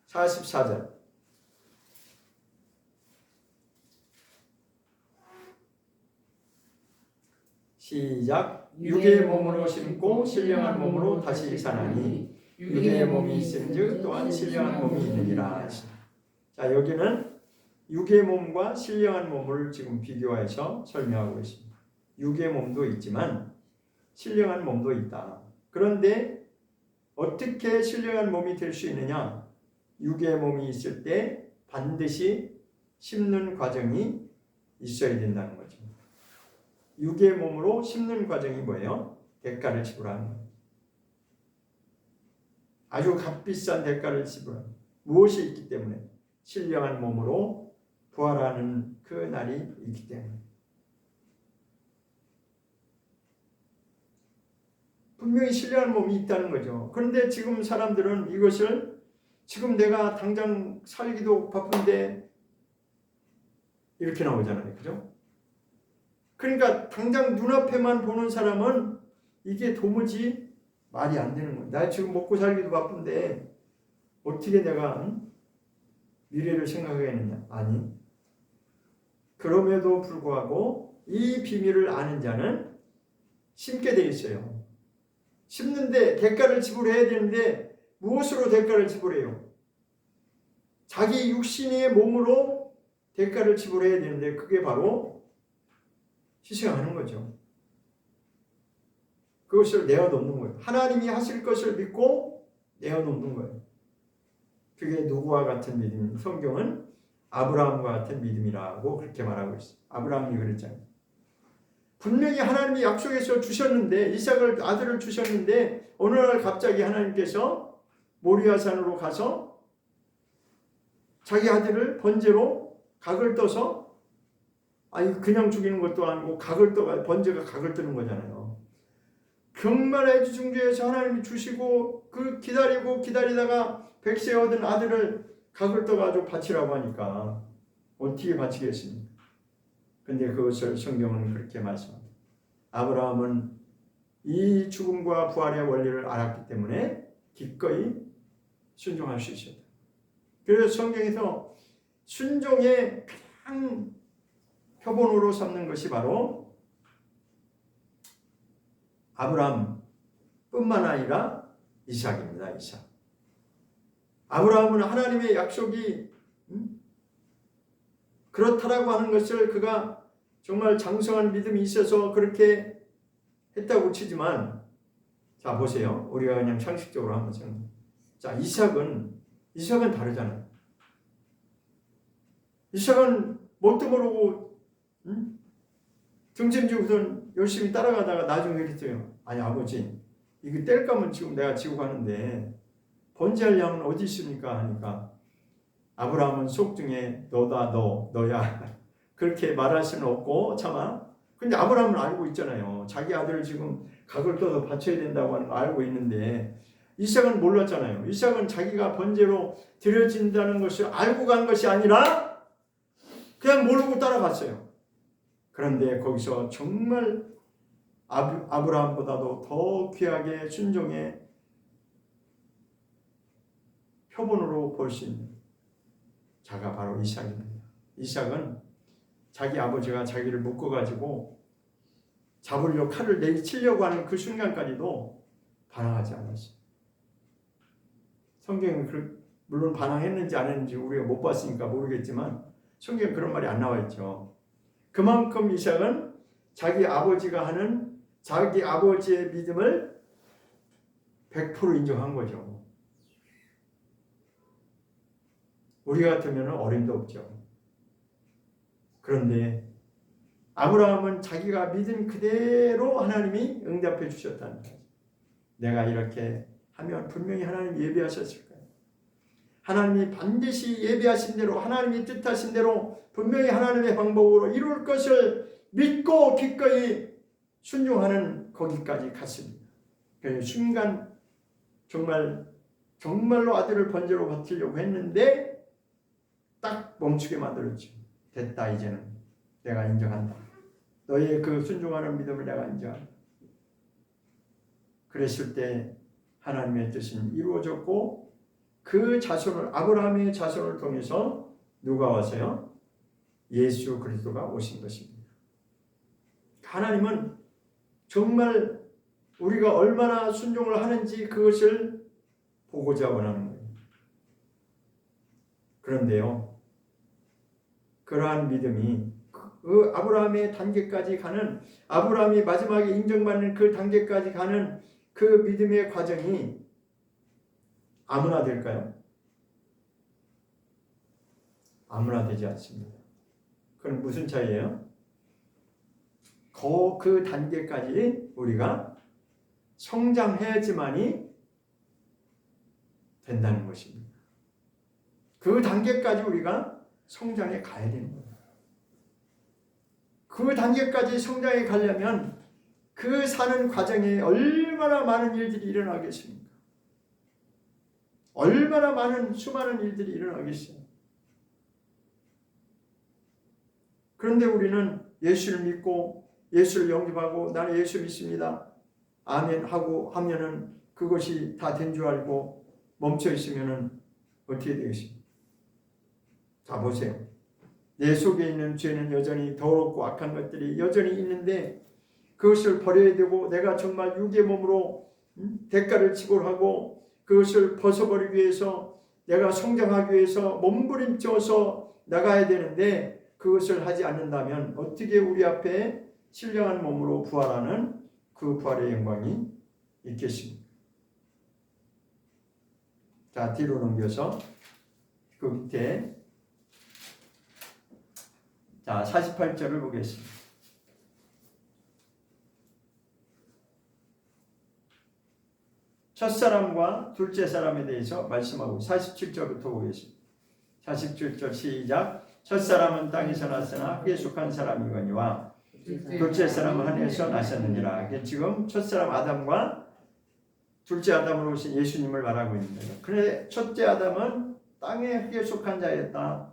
44절 시작. 육의 몸으로 심고 신령한 몸으로 다시 사나니 육의 몸이 있은즉 또한 신령한 몸이 있느니라. 자, 여기는 육의 몸과 신령한 몸을 지금 비교해서 설명하고 있습니다. 육의 몸도 있지만 신령한 몸도 있다. 그런데 어떻게 신령한 몸이 될 수 있느냐? 육의 몸이 있을 때 반드시 심는 과정이 있어야 된다는 거죠. 육의 몸으로 심는 과정이 뭐예요? 대가를 지불하는 거예요. 아주 값비싼 대가를 지불하는 거예요. 무엇이 있기 때문에? 신령한 몸으로 부활하는 그 날이 있기 때문에. 분명히 신령한 몸이 있다는 거죠. 그런데 지금 사람들은 이것을 지금 내가 당장 살기도 바쁜데 이렇게 나오잖아요. 그죠? 그러니까 당장 눈앞에만 보는 사람은 이게 도무지 말이 안 되는 거예요. 나 지금 먹고 살기도 바쁜데 어떻게 내가 미래를 생각하겠느냐? 아니. 그럼에도 불구하고 이 비밀을 아는 자는 심게 돼 있어요. 심는데 대가를 지불해야 되는데 무엇으로 대가를 지불해요? 자기 육신의 몸으로 대가를 지불해야 되는데 그게 바로 희생하는 거죠. 그것을 내어놓는 거예요. 하나님이 하실 것을 믿고 내어놓는 거예요. 그게 누구와 같은 믿음? 성경은 아브라함과 같은 믿음이라고 그렇게 말하고 있어요. 아브라함이 그랬잖아요. 분명히 하나님이 약속해서 주셨는데, 이삭을 아들을 주셨는데 어느 날 갑자기 하나님께서 모리아산으로 가서 자기 아들을 번제로 각을 떠서, 아니 그냥 죽이는 것도 아니고 각을 떠가, 번제가 각을 뜨는 거잖아요. 정말 애지중지해서 하나님이 주시고 그 기다리다가 백세 얻은 아들을 각을 떠가지고 바치라고 하니까 어떻게 바치겠습니까? 근데 그것을 성경은 그렇게 말씀합니다. 아브라함은 이 죽음과 부활의 원리를 알았기 때문에 기꺼이 순종할 수 있었다. 그래서 성경에서 순종의 가장 표본으로 삼는 것이 바로 아브라함뿐만 아니라 이삭입니다. 이삭. 아브라함은 하나님의 약속이 그렇다라고 하는 것을 그가 정말 장성한 믿음이 있어서 그렇게 했다고 치지만, 자 보세요. 우리가 그냥 상식적으로 한번 생각해. 자, 이삭은 다르잖아요. 이삭은 뭣도 모르고 등짐지고선 열심히 따라가다가 나중에 그랬어요. 아니 아버지, 이거 뗄감은 지금 내가 지고 가는데 번제할 양은 어디 있습니까? 하니까 아브라함은 속중에 너야 그렇게 말할 수는 없고 차마. 근데 아브라함은 알고 있잖아요. 자기 아들을 지금 각을 떠서 바쳐야 된다고 하는 거 알고 있는데, 이삭은 몰랐잖아요. 이삭은 자기가 번제로 드려진다는 것을 알고 간 것이 아니라 그냥 모르고 따라갔어요. 그런데 거기서 정말 아브라함보다도 더 귀하게 순종의 표본으로 볼 수 있는 자가 바로 이삭입니다. 이삭은 자기 아버지가 자기를 묶어가지고 잡으려고 칼을 내치려고 하는 그 순간까지도 반항하지 않았어요. 성경은 물론 반항했는지 안 했는지 우리가 못 봤으니까 모르겠지만 성경에 그런 말이 안 나와 있죠. 그만큼 이삭은 자기 아버지가 하는 자기 아버지의 믿음을 100% 인정한 거죠. 우리 같으면 어림도 없죠. 그런데 아브라함은 자기가 믿은 그대로 하나님이 응답해 주셨다는 거죠. 내가 이렇게 하면 분명히 하나님이 예비하셨을 거예요. 하나님이 반드시 예비하신 대로, 하나님이 뜻하신 대로 분명히 하나님의 방법으로 이룰 것을 믿고 기꺼이 순종하는 거기까지 갔습니다. 그 순간 정말로 아들을 번제로 바치려고 했는데 딱 멈추게 만들었죠. 됐다, 이제는 내가 인정한다. 너의 그 순종하는 믿음을 내가 인정한다. 그랬을 때 하나님의 뜻은 이루어졌고, 그 자손을, 아브라함의 자손을 통해서 누가 와서요? 예수 그리스도가 오신 것입니다. 하나님은 정말 우리가 얼마나 순종을 하는지 그것을 보고자 원하는 거예요. 그런데요, 그러한 믿음이 그 아브라함의 단계까지 가는, 아브라함이 마지막에 인정받는 그 단계까지 가는 그 믿음의 과정이 아무나 될까요? 아무나 되지 않습니다. 그럼 무슨 차이예요? 그 단계까지 우리가 성장해야지만이 된다는 것입니다. 그 단계까지 우리가 성장해 가야 되는 거예요. 그 단계까지 성장해 가려면 그 사는 과정에 얼마나 많은 일들이 일어나겠습니까? 얼마나 많은 수많은 일들이 일어나겠어요. 그런데 우리는 예수를 믿고 예수를 영접하고 나는 예수 믿습니다, 아멘 하고 하면은 그것이 다 된 줄 알고 멈춰 있으면은 어떻게 되겠습니까? 자 보세요. 내 속에 있는 죄는 여전히 더럽고 악한 것들이 여전히 있는데 그것을 버려야 되고, 내가 정말 육의 몸으로 대가를 지불하고 그것을 벗어버리기 위해서, 내가 성장하기 위해서 몸부림쳐서 나가야 되는데, 그것을 하지 않는다면 어떻게 우리 앞에 신령한 몸으로 부활하는 그 부활의 영광이 있겠습니까? 자, 뒤로 넘겨서 그 밑에 자 48절을 보겠습니다. 첫사람과 둘째 사람에 대해서 말씀하고 47절부터 보겠습니다. 47절 시작. 첫사람은 땅에서 났으나 흙에 속한 사람이거니와 둘째 사람은 하늘에서 나셨느니라. 지금 첫사람 아담과 둘째 아담으로 오신 예수님을 말하고 있는 거예요. 그래, 첫째 아담은 땅의 흙에 속한 자였다.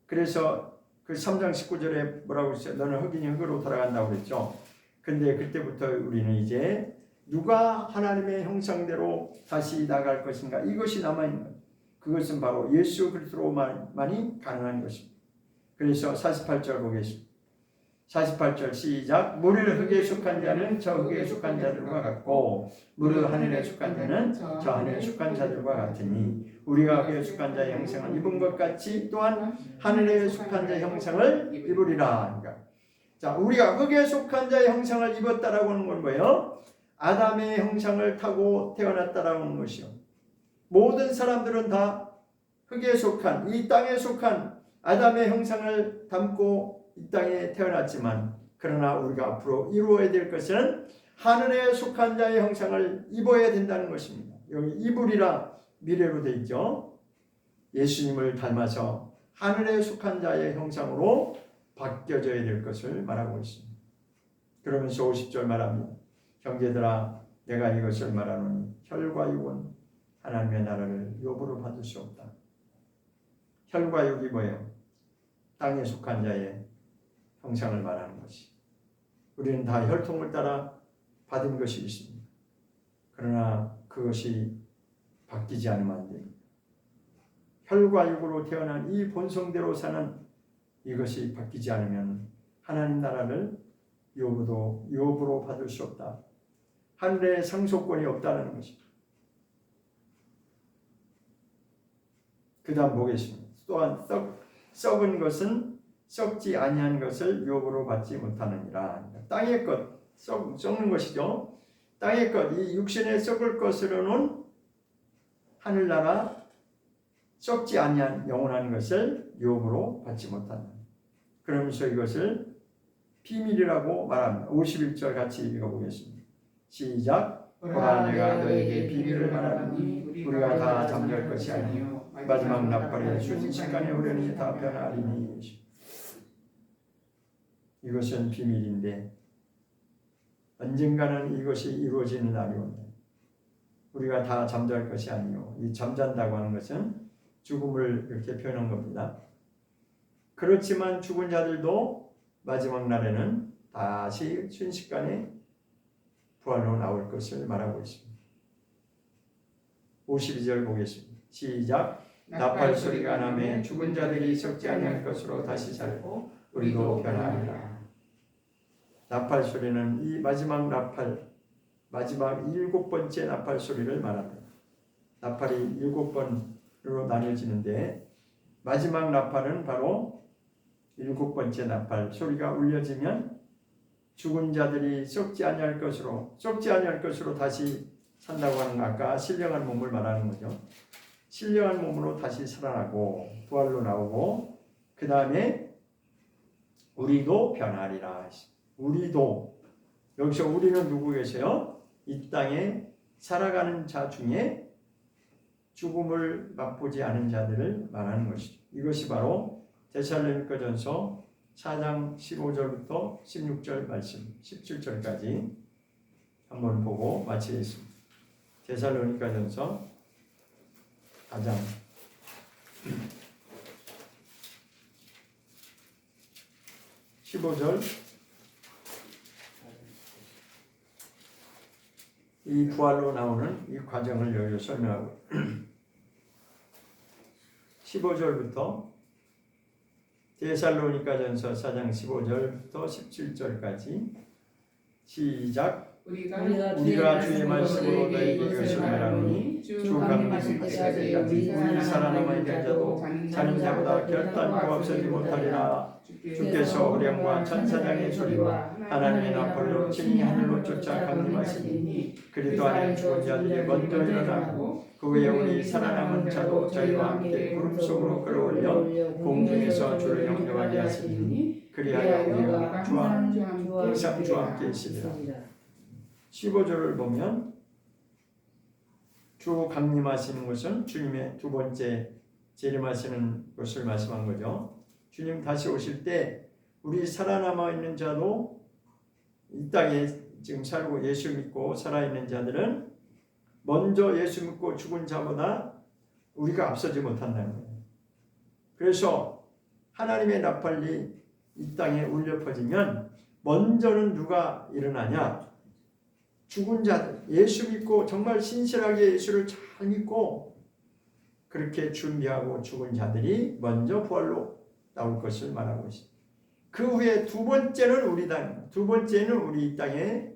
그래서 그 3장 19절에 뭐라고 했어요? 너는 흙이니 흙으로 돌아간다고 그랬죠. 근데 그때부터 우리는 이제 누가 하나님의 형상대로 다시 나갈 것인가, 이것이 남아있는 거예요. 그것은 바로 예수 그리스도로만이 가능한 것입니다. 그래서 48절 보겠습니다. 48절 시작. 무릇 흙에 속한 자는 저 흙에 속한 자들과 같고 무릇 하늘에 속한 자는 저 하늘에 속한 자들과 같으니 우리가 흙에 속한 자의 형상을 입은 것 같이 또한 하늘에 속한 자의 형상을 입으리라. 그러니까 자, 우리가 흙에 속한 자의 형상을 입었다라고 하는 건 뭐예요? 아담의 형상을 타고 태어났다라고 하는 것이요. 모든 사람들은 다 흙에 속한 이 땅에 속한 아담의 형상을 담고 이 땅에 태어났지만 그러나 우리가 앞으로 이루어야 될 것은 하늘에 속한 자의 형상을 입어야 된다는 것입니다. 여기 입으리라 미래로 되어 있죠. 예수님을 닮아서 하늘에 속한 자의 형상으로 바뀌어져야 될 것을 말하고 있습니다. 그러면서 50절 말합니다. 형제들아 내가 이것을 말하노니 혈과 육은 하나님의 나라를 욥으로 받을 수 없다. 혈과 육이 뭐예요? 땅에 속한 자의 형상을 말하는 것이. 우리는 다 혈통을 따라 받은 것이 있습니다. 그러나 그것이 바뀌지 않으면 안 됩니다. 혈과 육으로 태어난 이 본성대로 사는 이것이 바뀌지 않으면 하나님 나라를 욥으로 받을 수 없다. 하늘에 상속권이 없다는 것입니다. 그 다음 보겠습니다. 또한 썩은 것은 썩지 아니한 것을 욥으로 받지 못하느니라. 땅의 것, 썩는 것이죠. 땅의 것, 이 육신에 썩을 것으로는 하늘나라 썩지 아니한 영원한 것을 욥으로 받지 못한다. 그러면서 이것을 비밀이라고 말합니다. 51절 같이 읽어보겠습니다. 시작. 보라 내가 너에게 비밀을 말하니 우리가 다 잠잘 것이 아니요 마지막 나팔에 순식간에 우리는 다 변하리니. 이것은 비밀인데 언젠가는 이것이 이루어지는 날이 온다. 우리가 다 잠잘 것이 아니요. 이 잠잔다고 하는 것은 죽음을 이렇게 표현한 겁니다. 그렇지만 죽은 자들도 마지막 날에는 다시 순식간에 부활로 나올 것을 말하고 있습니다. 52절 보겠습니다. 시작. 나팔 소리가 나매 죽은 자들이 썩지 아니할 것으로 다시 살고 우리도 변하리라. 나팔 소리는 이 마지막 나팔, 마지막 7번째 나팔 소리를 말합니다. 나팔이 7번으로 나뉘어지는데 마지막 나팔은 바로 7번째 나팔 소리가 울려지면 죽은 자들이 썩지 아니할 것으로 다시 산다고 하는 거, 아까 신령한 몸을 말하는 거죠. 신령한 몸으로 다시 살아나고 부활로 나오고 그 다음에 우리도 변하리라. 우리도, 여기서 우리는 누구 계세요? 이 땅에 살아가는 자 중에 죽음을 맛보지 않은 자들을 말하는 것이죠. 이것이 바로 데살로니가전서 4장 15절부터 16절 말씀 17절까지 한번 보고 마치겠습니다. 데살로니가전서 4장 15절 이 부활로 나오는 이 과정을 여기서 설명하고 15절부터 데살로니가전서 4장 15절부터 17절까지 시작. 우리가 주의 말씀으로 너희에게 이것을 말하노니 주 강림하실 때까지 우리 살아남아 있는 자도 자는 자보다 결단코 앞서지 못하리라. 주께서 우량과 천사장의 소리와 하나님의 나팔로 친히 하늘로 쫓아 강림하시니 그리스도 안에 죽은 자들이 먼저 일어나고 그 후에 우리 살아남은 자도 저희와 함께 구름 속으로 끌어올려 공중에서 주를 영접하게 하시니 그리하여 우리가 항상 주와 함께 있으리라. 15절을 보면 주 강림하시는 것은 주님의 두 번째 재림하시는 것을 말씀한 거죠. 주님 다시 오실 때 우리 살아남아 있는 자도 이 땅에 지금 살고 예수 믿고 살아있는 자들은 먼저 예수 믿고 죽은 자보다 우리가 앞서지 못한다는 거예요. 그래서 하나님의 나팔이 이 땅에 울려 퍼지면 먼저는 누가 일어나냐? 죽은 자들, 예수 믿고 정말 신실하게 예수를 잘 믿고 그렇게 준비하고 죽은 자들이 먼저 부활로 나올 것을 말하고 있습니다. 그 후에 두 번째는 우리 이 땅에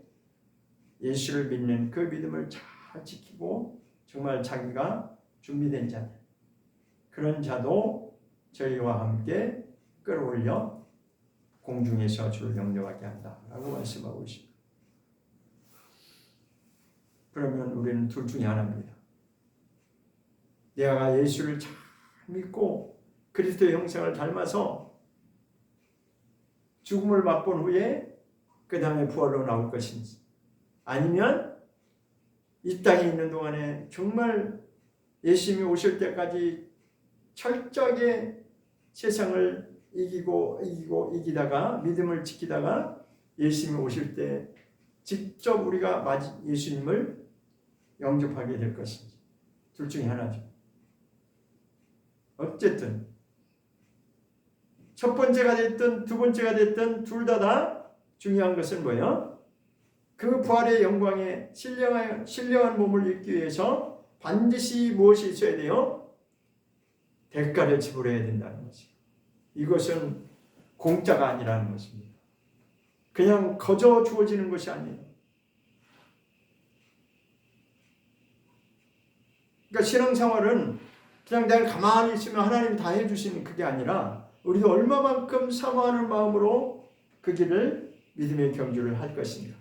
예수를 믿는 그 믿음을 잘 지키고 정말 자기가 준비된 자들, 그런 자도 저희와 함께 끌어올려 공중에서 주를 영접하게 한다라고 말씀하고 있습니다. 그러면 우리는 둘 중에 하나입니다. 내가 예수를 잘 믿고 그리스도의 형상을 닮아서 죽음을 맛본 후에 그 다음에 부활로 나올 것인지, 아니면 이 땅에 있는 동안에 정말 예수님이 오실 때까지 철저하게 세상을 이기다가 믿음을 지키다가 예수님이 오실 때 직접 우리가 예수님을 영접하게 될 것인지, 둘 중에 하나죠. 어쨌든 첫 번째가 됐든 두 번째가 됐든 둘 다 중요한 것은 뭐예요? 그 부활의 영광에 신령한 몸을 입기 위해서 반드시 무엇이 있어야 돼요? 대가를 지불해야 된다는 것이에요. 이것은 공짜가 아니라는 것입니다. 그냥 거저 주어지는 것이 아니에요. 그러니까 신앙생활은 그냥 내가 가만히 있으면 하나님이 다 해주시는 그게 아니라 우리도 얼마만큼 사모하는 마음으로 그 길을 믿음의 경주를 할 것인가.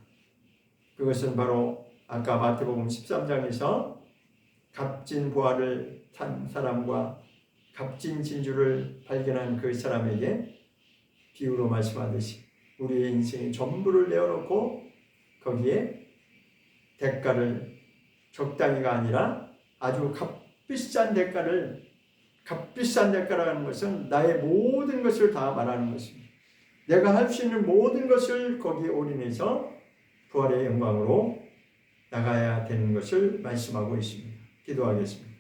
그것은 바로 아까 마태복음 13장에서 값진 보화를 탄 사람과 값진 진주를 발견한 그 사람에게 비유로 말씀하듯이 우리의 인생의 전부를 내어놓고 거기에 대가를 적당히가 아니라 아주 값비싼 대가라는 것은 나의 모든 것을 다 말하는 것입니다. 내가 할 수 있는 모든 것을 거기에 올인해서 부활의 영광으로 나가야 되는 것을 말씀하고 있습니다. 기도하겠습니다.